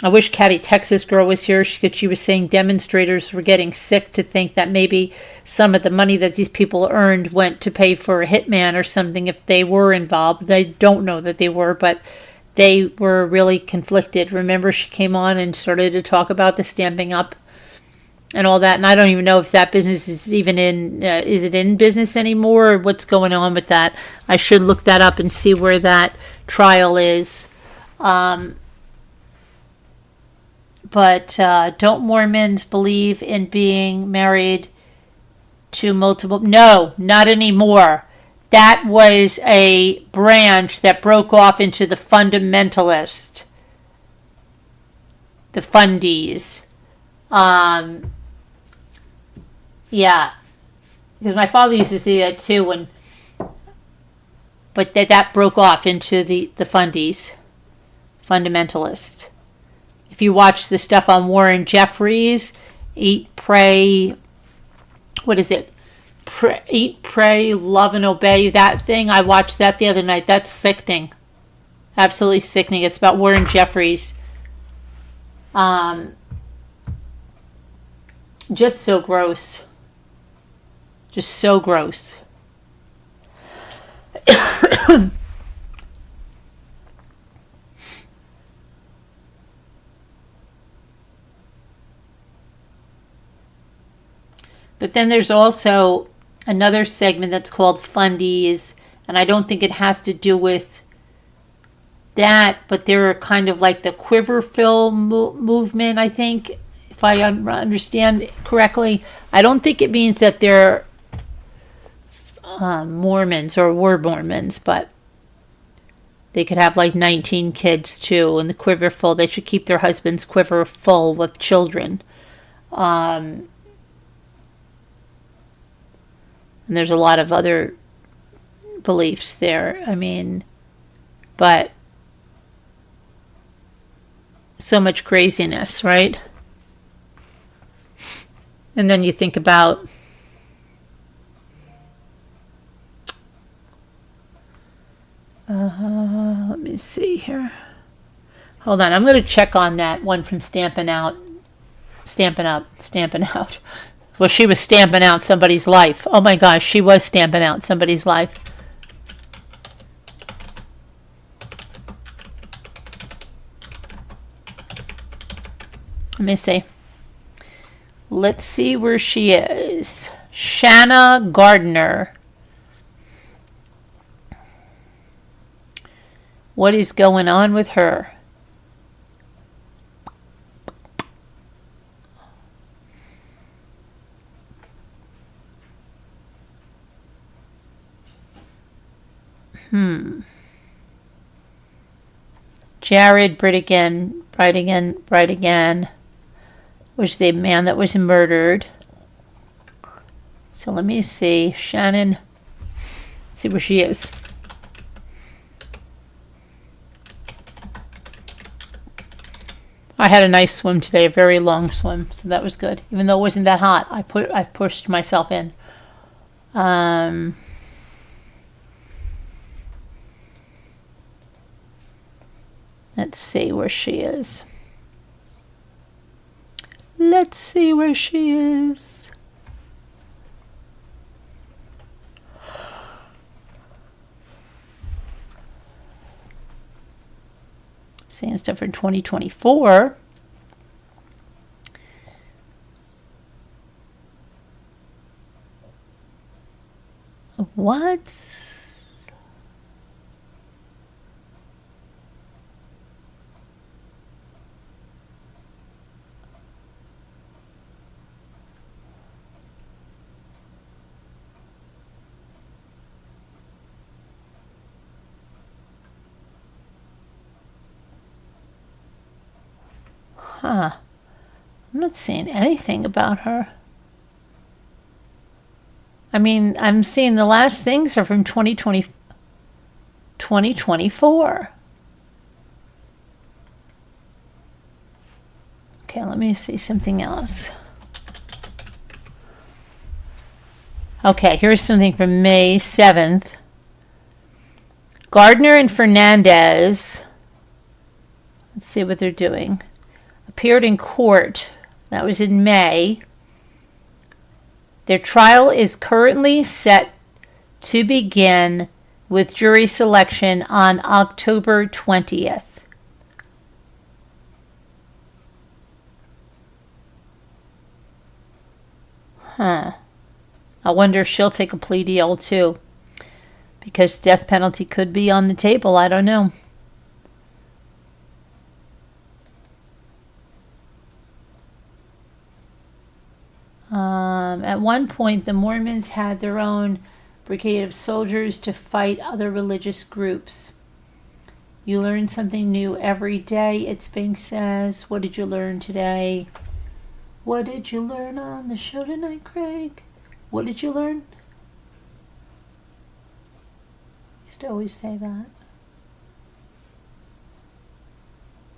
S1: I wish Caddy Texas girl was here. She was saying demonstrators were getting sick to think that maybe some of the money that these people earned went to pay for a hitman or something if they were involved. They don't know that they were, but they were really conflicted. Remember, she came on and started to talk about the Stamping Up and all that, and I don't even know if that business is even is it in business anymore, or what's going on with that. I should look that up and see where that trial is. But don't Mormons believe in being married to multiple? No, not anymore. That was a branch that broke off into the fundamentalist, the fundies. Yeah, because my father used to say that too. But that broke off into the fundies, fundamentalists. If you watch the stuff on Warren Jeffries, Eat, Pray, what is it? Eat, Pray, Love, and Obey, that thing. I watched that the other night. That's sickening. Absolutely sickening. It's about Warren Jeffries. Just so gross. Just so gross. But then there's also another segment that's called Fundies, and I don't think it has to do with that, but they're kind of like the quiver film movement, I think, if I understand correctly. I don't think it means that they're Mormons or were Mormons, but They could have like 19 kids too, and the quiver full. They should keep their husband's quiver full with children. And there's a lot of other beliefs there. I mean, but so much craziness, right? And then you think about let me see here. Hold on, I'm going to check on that one from Stampin' Out. Well, she was stamping out somebody's life. Oh my gosh, she was stamping out somebody's life. Let me see. Let's see where she is. Shanna Gardner. What is going on with her? Jared Bright again, was the man that was murdered. So let me see. Shannon. Let's see where she is. I had a nice swim today, a very long swim, so that was good. Even though it wasn't that hot, I pushed myself in. Let's see where she is. Let's see where she is. Seeing stuff for 2024. What? Huh. I'm not seeing anything about her. I mean, I'm seeing the last things are from 2024. Okay, let me see something else. Okay, here's something from May 7th. Gardner and Fernandez, let's see what they're doing, appeared in court. That was in May. Their trial is currently set to begin with jury selection on October 20th. Huh. I wonder if she'll take a plea deal too, because death penalty could be on the table. I don't know. At one point, the Mormons had their own brigade of soldiers to fight other religious groups. You learn something new every day, Itzbank says. What did you learn today? What did you learn on the show tonight, Craig? What did you learn? I used to always say that.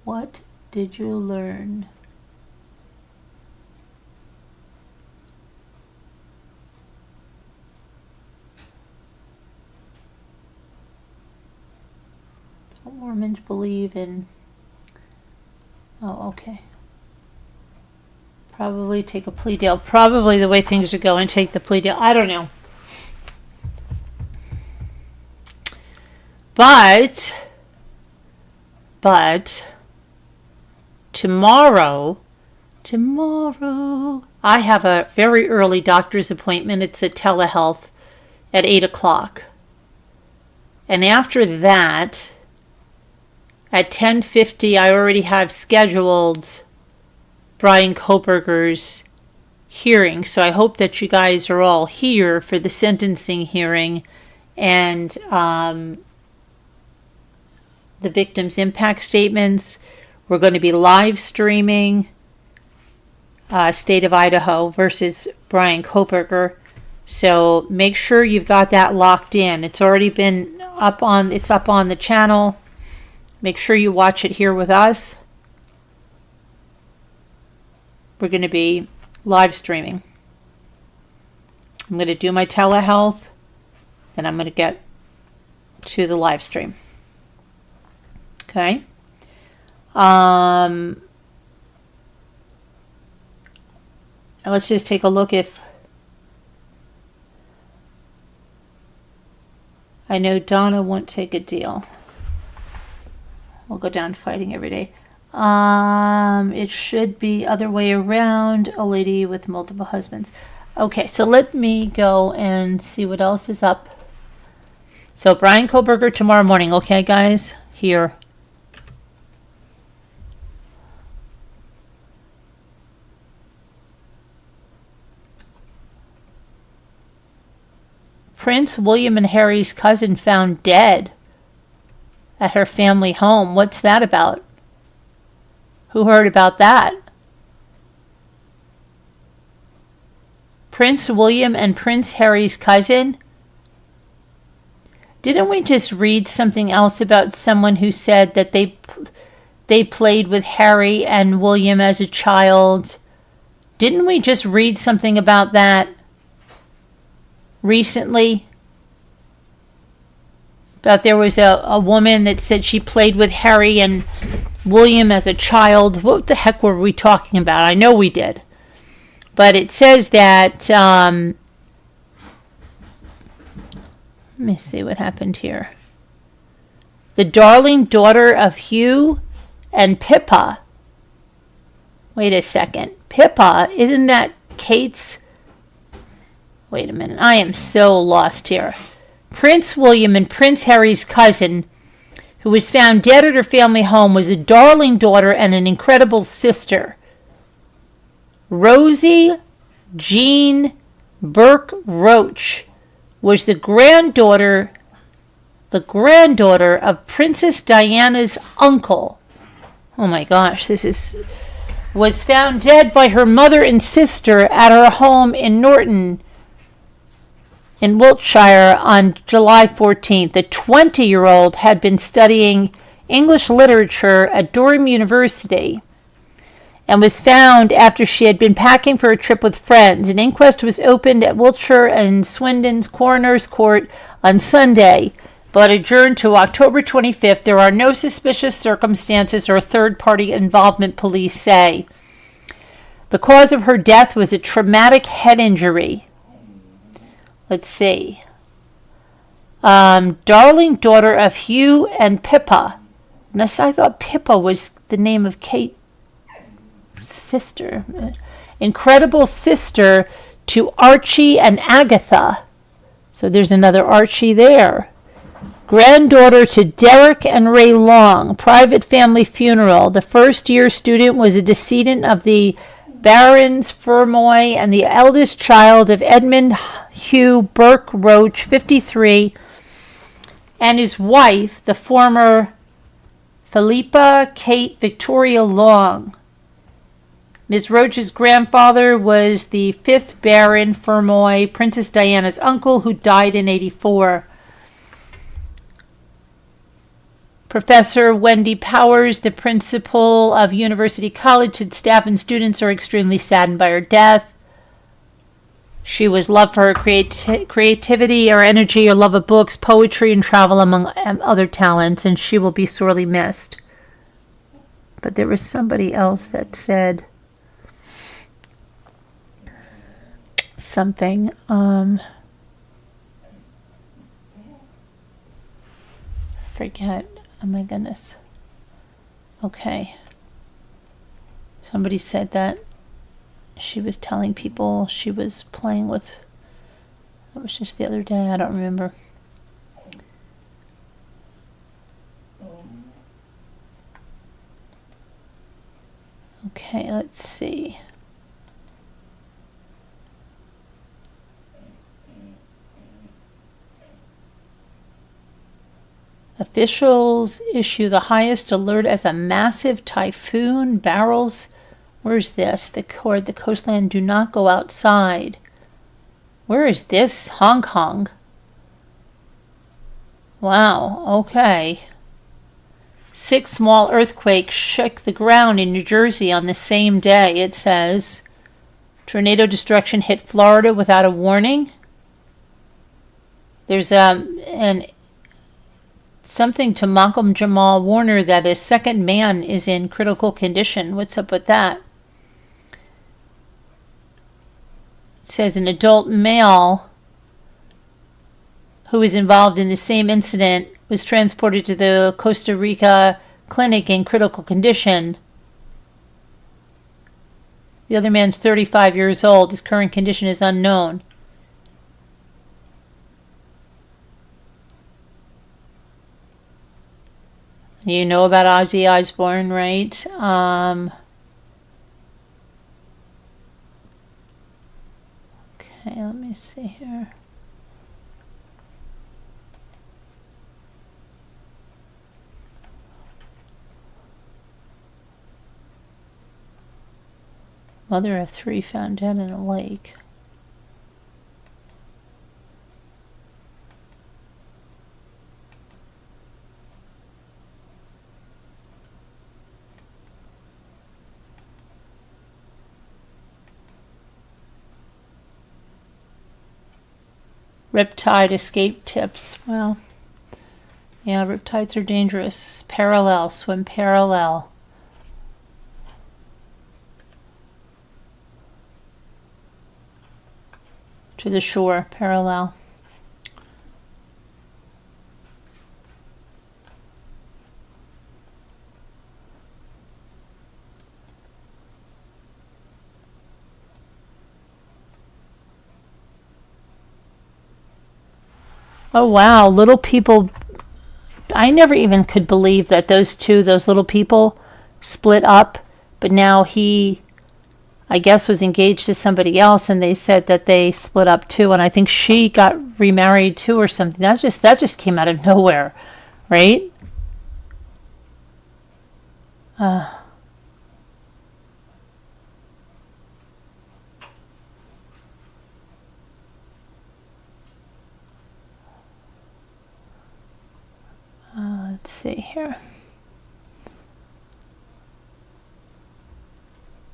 S1: What did you learn? Mormons believe in... Oh, okay. Probably take a plea deal. Probably the way things are going, take the plea deal. I don't know. But tomorrow, I have a very early doctor's appointment. It's a telehealth at 8 o'clock. And after that, at 10:50, I already have scheduled Brian Koberger's hearing. So I hope that you guys are all here for the sentencing hearing. And the victim's impact statements. We're going to be live streaming State of Idaho versus Brian Koberger. So make sure you've got that locked in. It's already been up on the channel. Make sure you watch it here with us. We're going to be live streaming. I'm going to do my telehealth, then I'm going to get to the live stream. Okay. And let's just take a look if I know Donna won't take a deal. We'll go down fighting every day. It should be other way around. A lady with multiple husbands. Okay, so let me go and see what else is up. So Brian Koberger tomorrow morning. Okay, guys, here. Prince William and Harry's cousin found dead at her family home. What's that about? Who heard about that? Prince William and Prince Harry's cousin? Didn't we just read something else about someone who said that they played with Harry and William as a child? Didn't we just read something about that recently? About there was a woman that said she played with Harry and William as a child. What the heck were we talking about? I know we did. But it says that, let me see what happened here. The darling daughter of Hugh and Pippa. Wait a second. Pippa, isn't that Kate's? Wait a minute. I am so lost here. Prince William and Prince Harry's cousin, who was found dead at her family home, was a darling daughter and an incredible sister. Rosie Jean Burke Roach was the granddaughter of Princess Diana's uncle. Oh my gosh, was found dead by her mother and sister at her home in Norton, in Wiltshire on July 14th. The 20-year-old had been studying English literature at Durham University and was found after she had been packing for a trip with friends. An inquest was opened at Wiltshire and Swindon's Coroner's Court on Sunday, but adjourned to October 25th. There are no suspicious circumstances or third-party involvement, police say. The cause of her death was a traumatic head injury. Let's see. Darling daughter of Hugh and Pippa. Unless I thought Pippa was the name of Kate's sister. Incredible sister to Archie and Agatha. So there's another Archie there. Granddaughter to Derek and Ray Long. Private family funeral. The first-year student was a descendant of the Barons Fermoy and the eldest child of Edmund Hugh Burke Roach, 53, and his wife, the former Philippa Kate Victoria Long. Ms. Roach's grandfather was the 5th Baron Fermoy, Princess Diana's uncle, who died in 84. Professor Wendy Powers, the principal of University College, said staff and students are extremely saddened by her death. She was loved for her creativity or energy or love of books, poetry, and travel, among other talents, and she will be sorely missed. But there was somebody else that said something. Forget. Oh my goodness. Okay. Somebody said that she was telling people she was playing with. That was just the other day. I don't remember. Okay, let's see. A Officials issue the highest alert as a massive typhoon barrels. Where's this? The coastline, do not go outside. Where is this? Hong Kong. Wow, okay. 6 small earthquakes shook the ground in New Jersey on the same day, it says. Tornado destruction hit Florida without a warning. There's something to Malcolm Jamal Warner that his second man is in critical condition. What's up with that? It says an adult male who was involved in the same incident was transported to the Costa Rica clinic in critical condition. The other man's 35 years old. His current condition is unknown. You know about Ozzy Osbourne, right? Okay, let me see here. Mother of 3 found dead in a lake. Riptide escape tips. Well, yeah, riptides are dangerous. Parallel, swim parallel. To the shore, parallel. Oh wow, little people. I never even could believe that those little people split up, but now he, I guess, was engaged to somebody else, and they said that they split up too, and I think she got remarried too or something. That just came out of nowhere, right? Let's see here.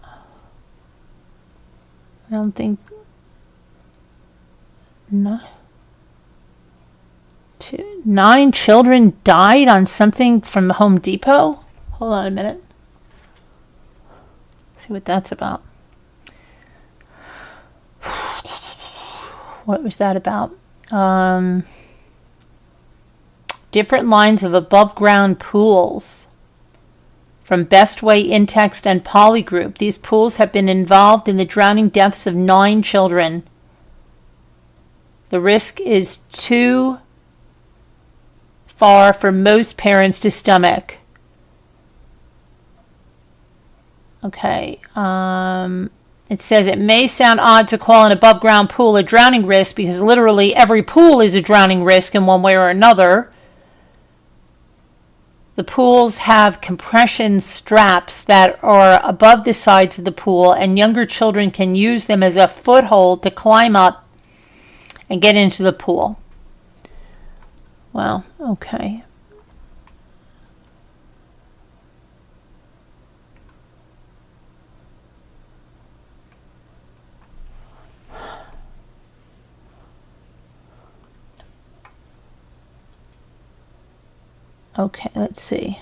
S1: I don't think. No. 9 children died on something from Home Depot? Hold on a minute. See what that's about. What was that about? Different lines of above-ground pools from Bestway, Intext, and Polygroup. These pools have been involved in the drowning deaths of 9 children. The risk is too far for most parents to stomach. Okay. It says it may sound odd to call an above-ground pool a drowning risk because literally every pool is a drowning risk in one way or another. The pools have compression straps that are above the sides of the pool, and younger children can use them as a foothold to climb up and get into the pool. Wow, okay. Okay, let's see.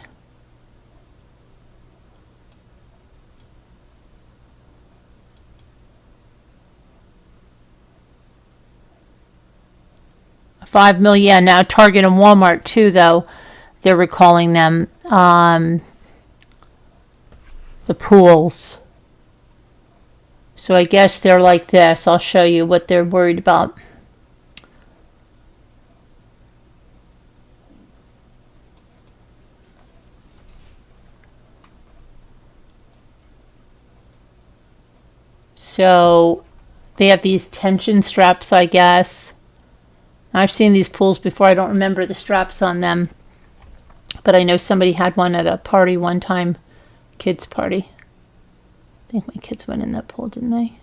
S1: $5 million. Yeah, now Target and Walmart too, though. They're recalling them. The pools. So I guess they're like this. I'll show you what they're worried about. So they have these tension straps, I guess. I've seen these pools before. I don't remember the straps on them. But I know somebody had one at a party one time, kids' party. I think my kids went in that pool, didn't they?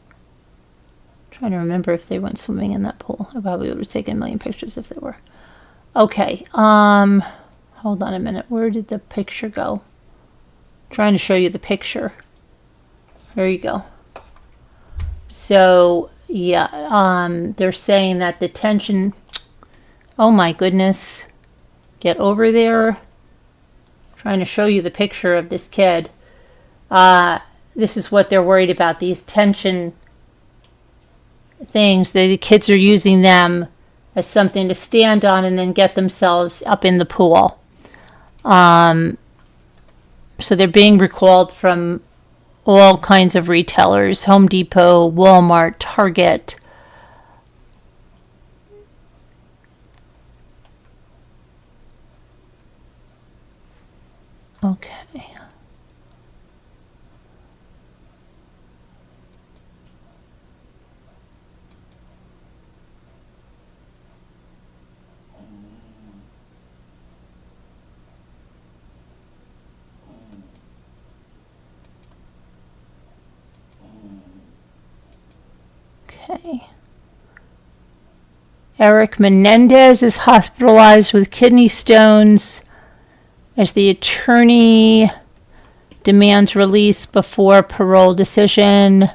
S1: Trying to remember if they went swimming in that pool. I probably would have taken a million pictures if they were. Okay, hold on a minute. Where did the picture go? Trying to show you the picture. There you go. So, yeah, they're saying that the tension... Oh my goodness. Get over there. Trying to show you the picture of this kid. This is what they're worried about, these tension things. The kids are using them as something to stand on and then get themselves up in the pool. So they're being recalled from all kinds of retailers, Home Depot, Walmart, Target. Okay. Okay. Eric Menendez is hospitalized with kidney stones as the attorney demands release before parole decision.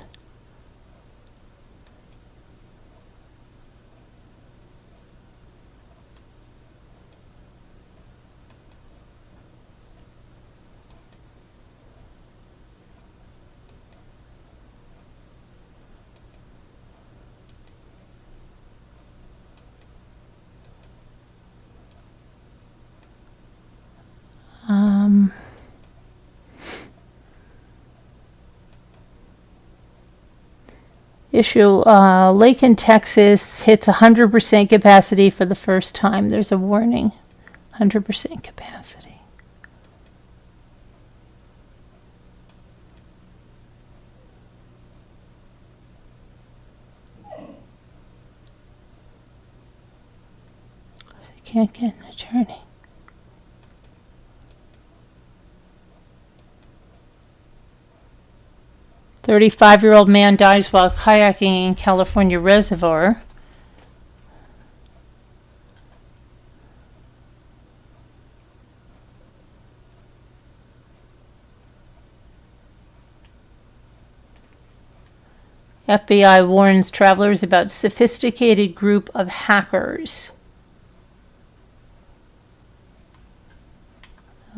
S1: Lake in Texas hits 100% capacity for the first time. There's a warning. 100% capacity. I can't get an attorney. A 35-year-old man dies while kayaking in California reservoir. FBI warns travelers about sophisticated group of hackers.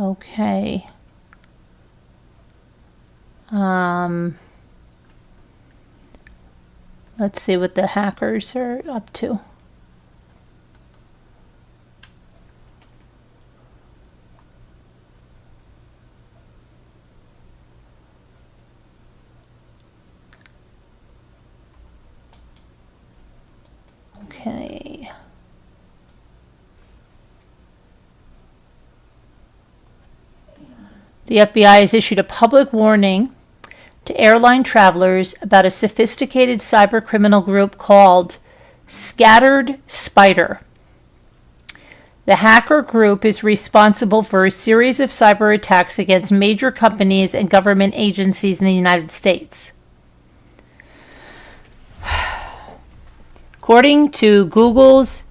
S1: Okay. Let's see what the hackers are up to. Okay. The FBI has issued a public warning to airline travelers about a sophisticated cybercriminal group called Scattered Spider. The hacker group is responsible for a series of cyber attacks against major companies and government agencies in the United States. According to Google's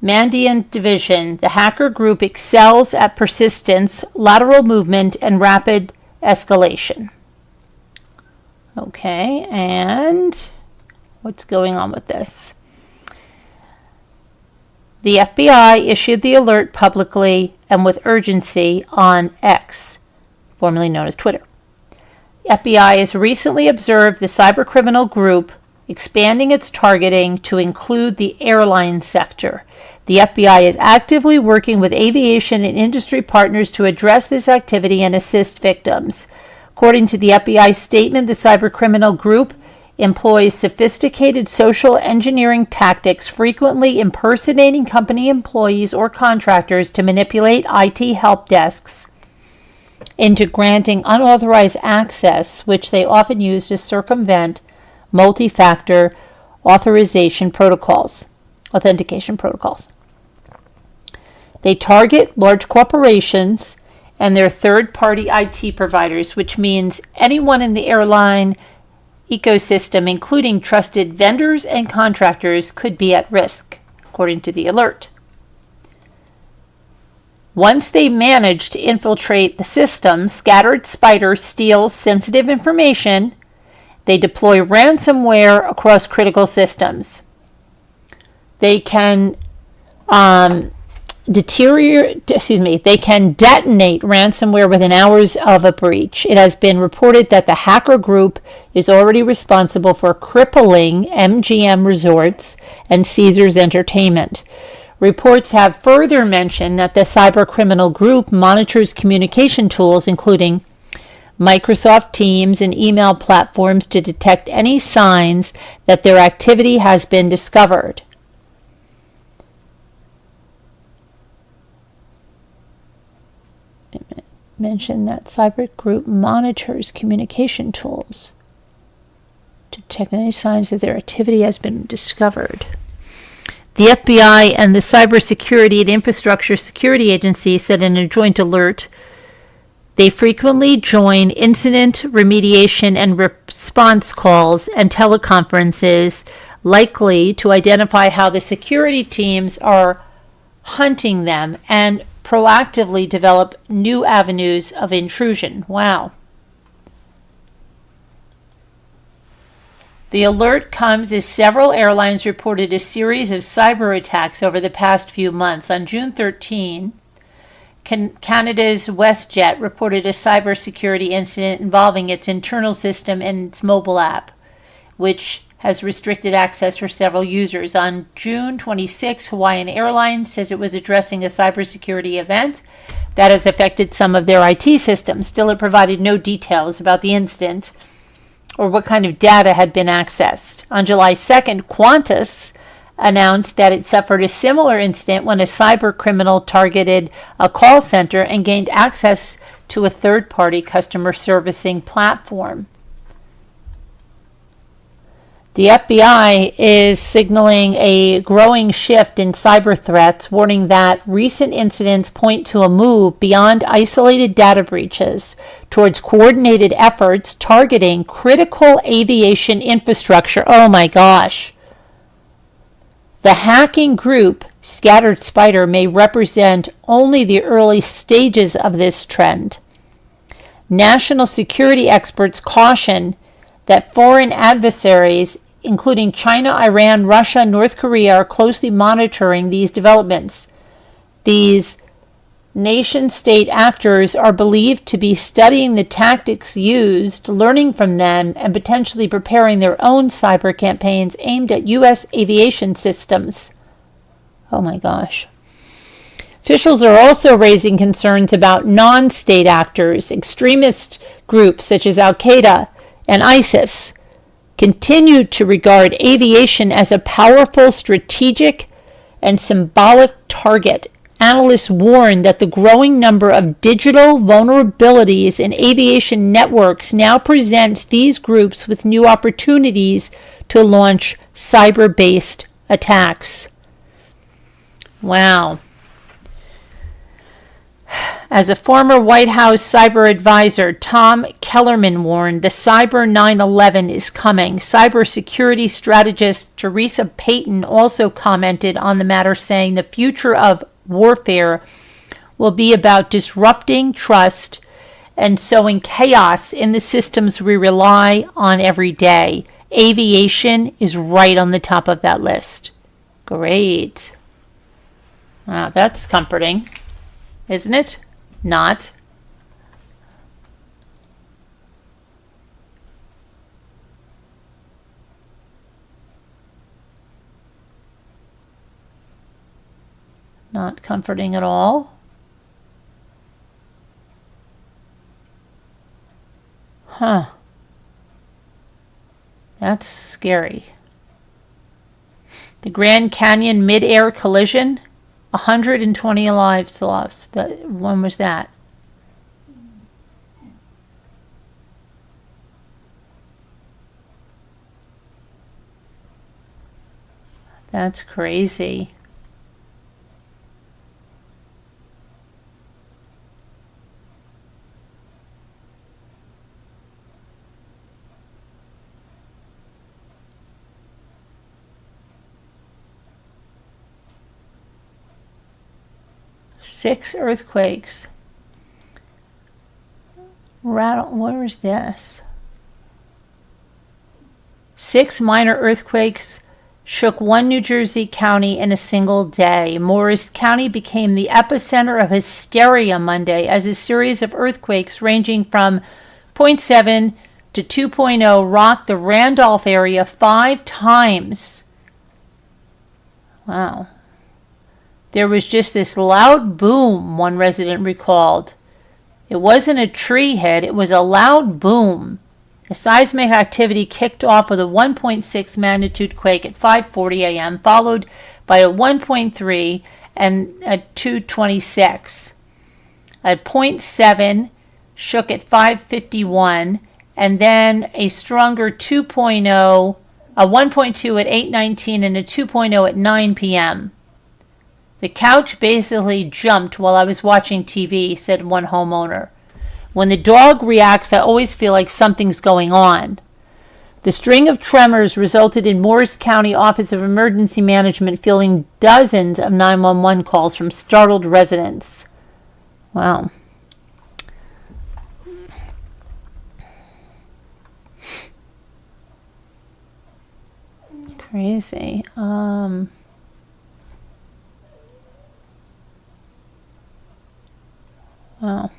S1: Mandiant division, the hacker group excels at persistence, lateral movement, and rapid escalation. Okay, and what's going on with this? The FBI issued the alert publicly and with urgency on X, formerly known as Twitter. The FBI has recently observed the cybercriminal group expanding its targeting to include the airline sector. The FBI is actively working with aviation and industry partners to address this activity and assist victims. According to the FBI statement, the cybercriminal group employs sophisticated social engineering tactics, frequently impersonating company employees or contractors to manipulate IT help desks into granting unauthorized access, which they often use to circumvent multi-factor authentication protocols. They target large corporations and their third-party IT providers, which means anyone in the airline ecosystem, including trusted vendors and contractors, could be at risk, according to the alert. Once they manage to infiltrate the system, scattered spiders steal sensitive information. They deploy ransomware across critical systems. They can detonate ransomware within hours of a breach. It has been reported that the hacker group is already responsible for crippling MGM Resorts and Caesars Entertainment. Reports have further mentioned that the cybercriminal group monitors communication tools, including Microsoft Teams and email platforms, to detect any signs that their activity has been discovered. Mention that cyber group monitors communication tools to detect any signs that their activity has been discovered. The FBI and the Cybersecurity and Infrastructure Security Agency said in a joint alert they frequently join incident remediation and response calls and teleconferences, likely to identify how the security teams are hunting them and proactively develop new avenues of intrusion. Wow. The alert comes as several airlines reported a series of cyber attacks over the past few months. On June 13, Canada's WestJet reported a cybersecurity incident involving its internal system and its mobile app, which has restricted access for several users. On June 26, Hawaiian Airlines says it was addressing a cybersecurity event that has affected some of their IT systems. Still, it provided no details about the incident or what kind of data had been accessed. On July 2nd, Qantas announced that it suffered a similar incident when a cyber criminal targeted a call center and gained access to a third-party customer servicing platform. The FBI is signaling a growing shift in cyber threats, warning that recent incidents point to a move beyond isolated data breaches towards coordinated efforts targeting critical aviation infrastructure. Oh my gosh. The hacking group, Scattered Spider, may represent only the early stages of this trend. National security experts caution that foreign adversaries, including China, Iran, Russia, North Korea, are closely monitoring these developments. These nation-state actors are believed to be studying the tactics used, learning from them, and potentially preparing their own cyber campaigns aimed at U.S. aviation systems. Oh my gosh. Officials are also raising concerns about non-state actors. Extremist groups such as Al-Qaeda and ISIS continue to regard aviation as a powerful strategic and symbolic target. Analysts warn that the growing number of digital vulnerabilities in aviation networks now presents these groups with new opportunities to launch cyber-based attacks. Wow. As a former White House cyber advisor, Tom Kellerman warned the cyber 9/11 is coming. Cybersecurity strategist Teresa Payton also commented on the matter, saying the future of warfare will be about disrupting trust and sowing chaos in the systems we rely on every day. Aviation is right on the top of that list. Great. Wow, that's comforting, isn't it? Not. Not comforting at all. Huh. That's scary. The Grand Canyon mid-air collision, 120 lives lost. When was that? That's crazy. 6 earthquakes. Where is this? 6 minor earthquakes shook one New Jersey county in a single day. Morris County became the epicenter of hysteria Monday as a series of earthquakes ranging from 0.7 to 2.0 rocked the Randolph area 5 times. Wow. There was just this loud boom, one resident recalled. It wasn't a tree hit, it was a loud boom. The seismic activity kicked off with a 1.6 magnitude quake at 5:40 a.m., followed by a 1.3 and a 2:26. A 0.7 shook at 5:51, and then a stronger 2.0, a 1.2 at 8:19, and a 2.0 at 9 p.m. The couch basically jumped while I was watching TV, said one homeowner. When the dog reacts, I always feel like something's going on. The string of tremors resulted in Morris County Office of Emergency Management fielding dozens of 911 calls from startled residents. Wow. Crazy. Wow.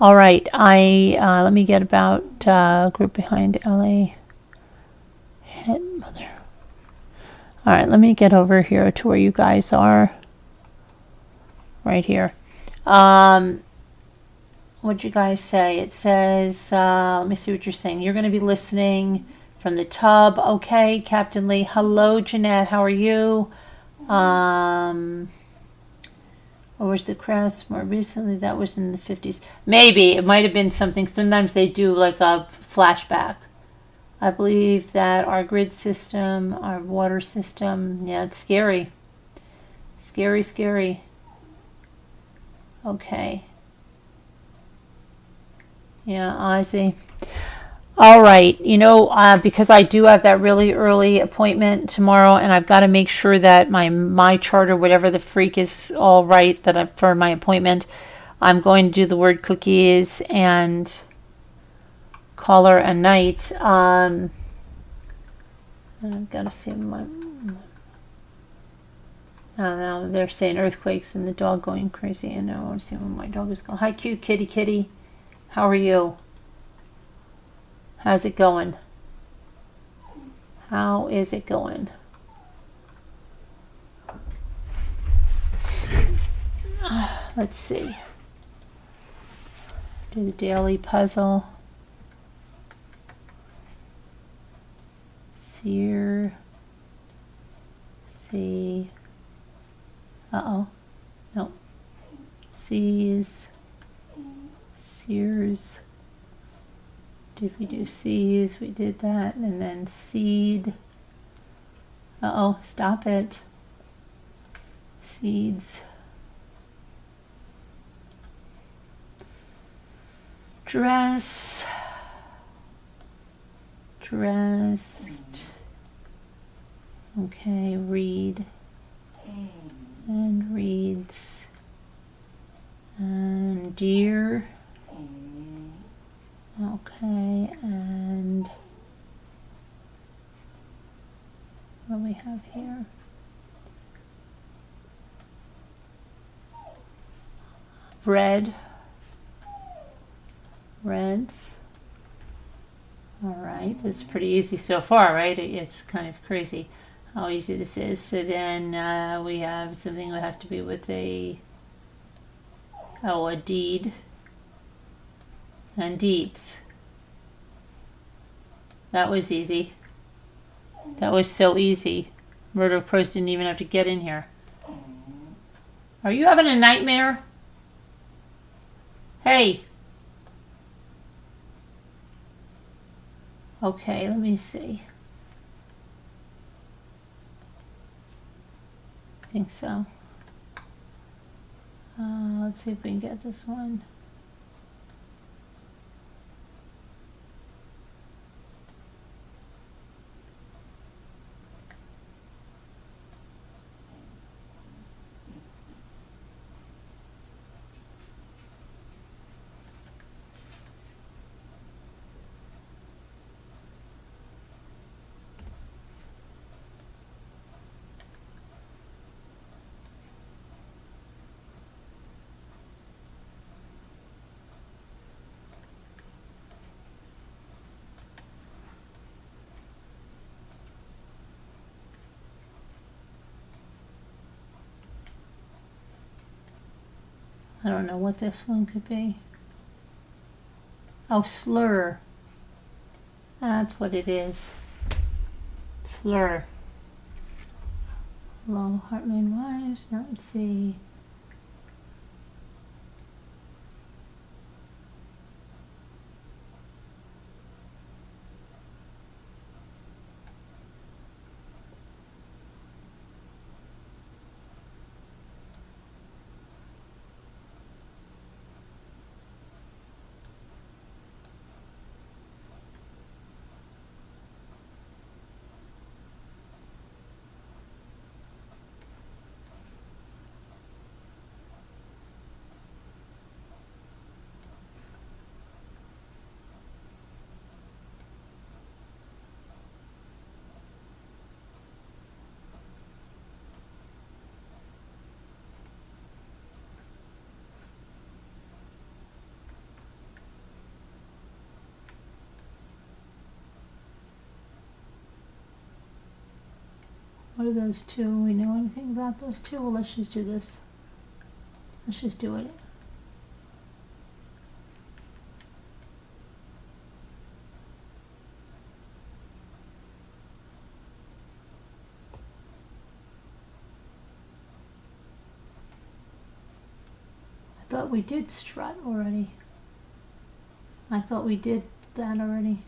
S1: All right, let me get about group behind LA hit mother. All right, let me get over here to where you guys are. Right here. What'd you guys say? It says, let me see what you're saying. You're going to be listening from the tub. Okay, Captain Lee. Hello, Jeanette. How are you? Or was the crash more recently? That was in the 50s. Maybe. It might have been something. Sometimes they do like a flashback. I believe that our grid system, our water system, yeah, it's scary. Scary, scary. Okay. Yeah, Ozzy. All right, because I do have that really early appointment tomorrow, and I've got to make sure that my chart or whatever the freak is all right for my appointment. I'm going to do the word cookies and call her a night. I've got to see my. Now they're saying earthquakes and the dog going crazy, and I want to see when my dog is going. Hi, cute kitty, kitty. How are you? How's it going? How is it going? Let's see. Do the daily puzzle. Sear. See. Uh-oh. No. Sees. Sears. Did we do seas? We did that. And then seed. Uh-oh. Stop it. Seeds. Dress. Dressed. Okay. Read. And reads. And dear. Okay, and what do we have here? Red. Reds. All right, this is pretty easy so far, right? It's kind of crazy how easy this is. So then we have something that has to be with a deed. And deeds. That was easy. That was so easy. Murder Pros didn't even have to get in here. Are you having a nightmare? Hey. Okay, let me see. I think so. Let's see if we can get this one. I don't know what this one could be. Oh, slur. That's what it is. Slur. Low heart rate wise. Now let's see. What are those two? We know anything about those two? Well, let's just do this. Let's just do it. I thought we did strut already. I thought we did that already.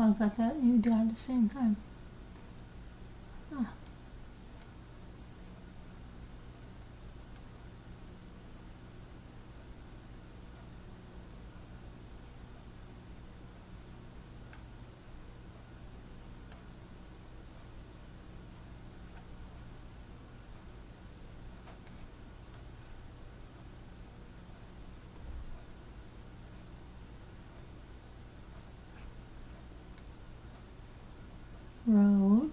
S1: I got that and you down at the same time. Ah. Road.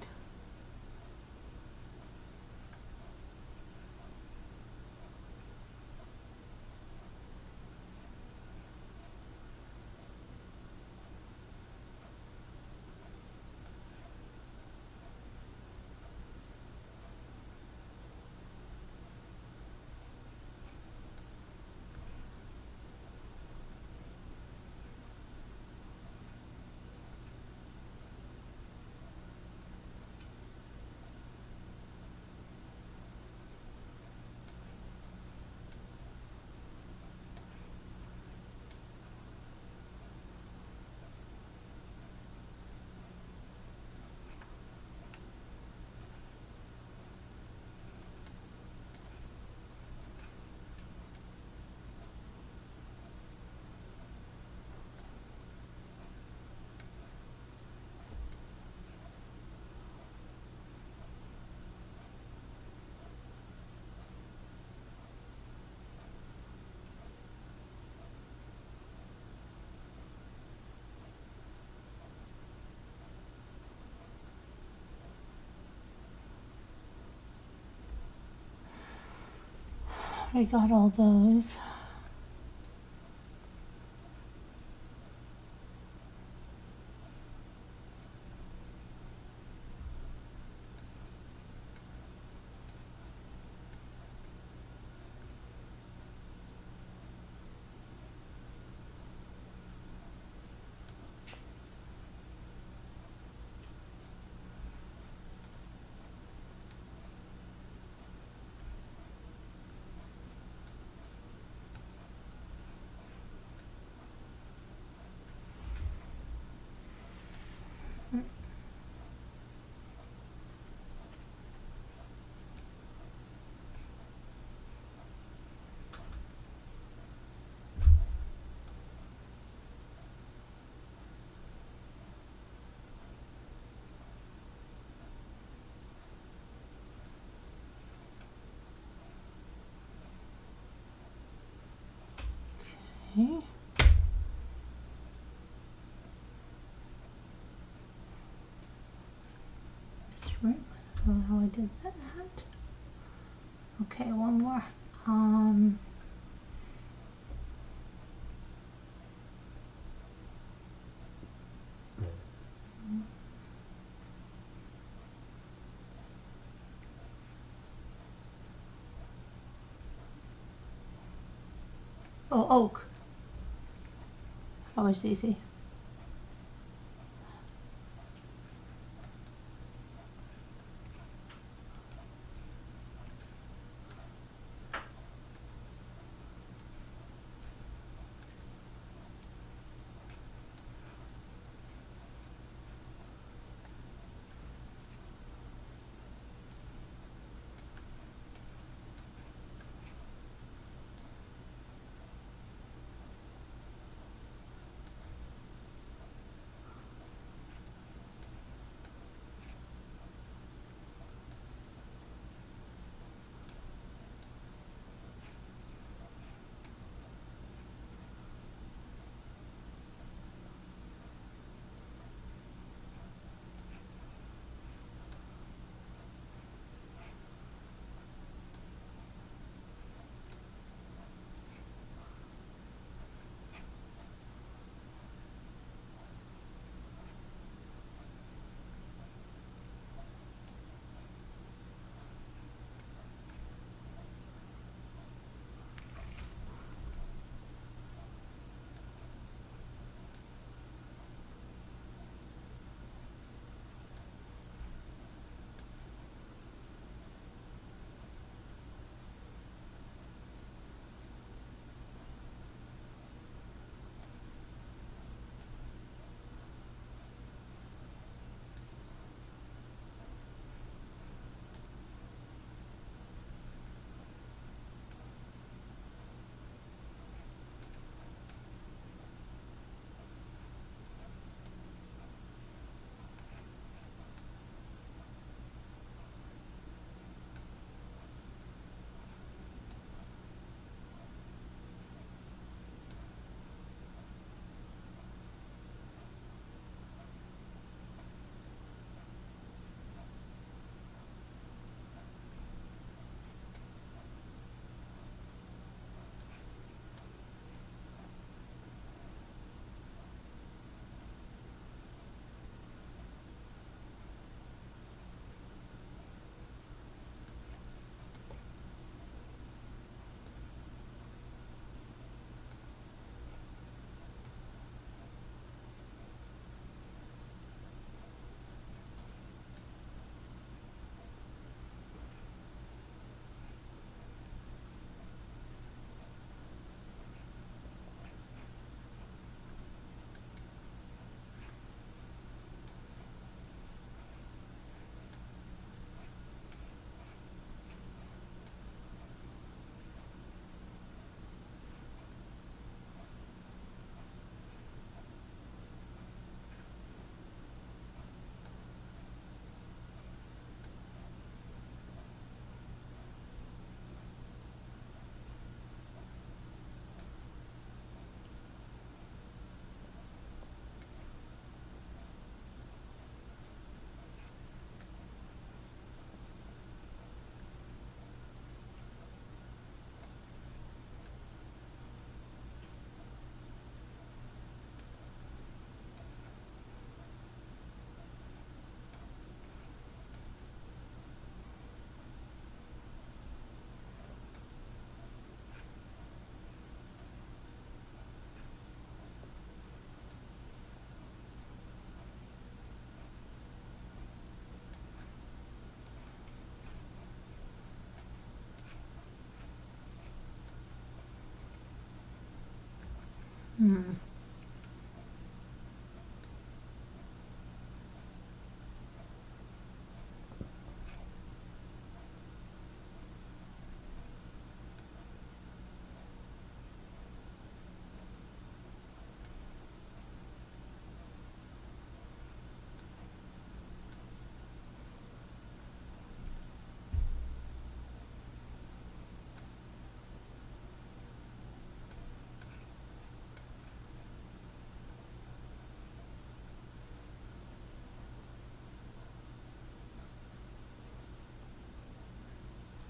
S1: I got all those. Okay. That's right. I don't know how I did that. Okay, one more. Oh, oak. That was easy.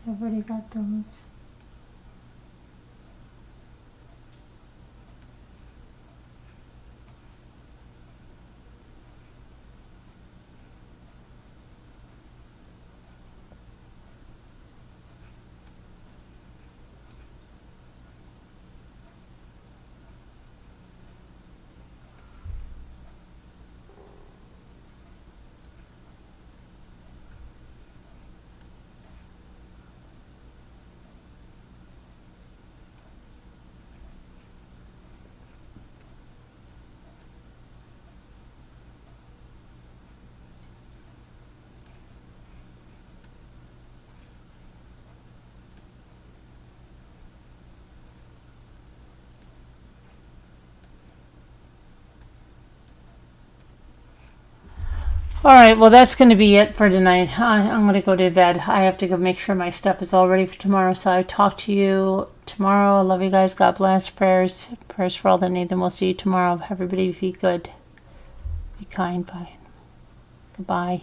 S1: I've already got those. All right, well, that's going to be it for tonight. I'm going to go to bed. I have to go make sure my stuff is all ready for tomorrow. So I'll talk to you tomorrow. I love you guys. God bless. Prayers for all that need them. We'll see you tomorrow. Everybody be good. Be kind. Bye. Goodbye.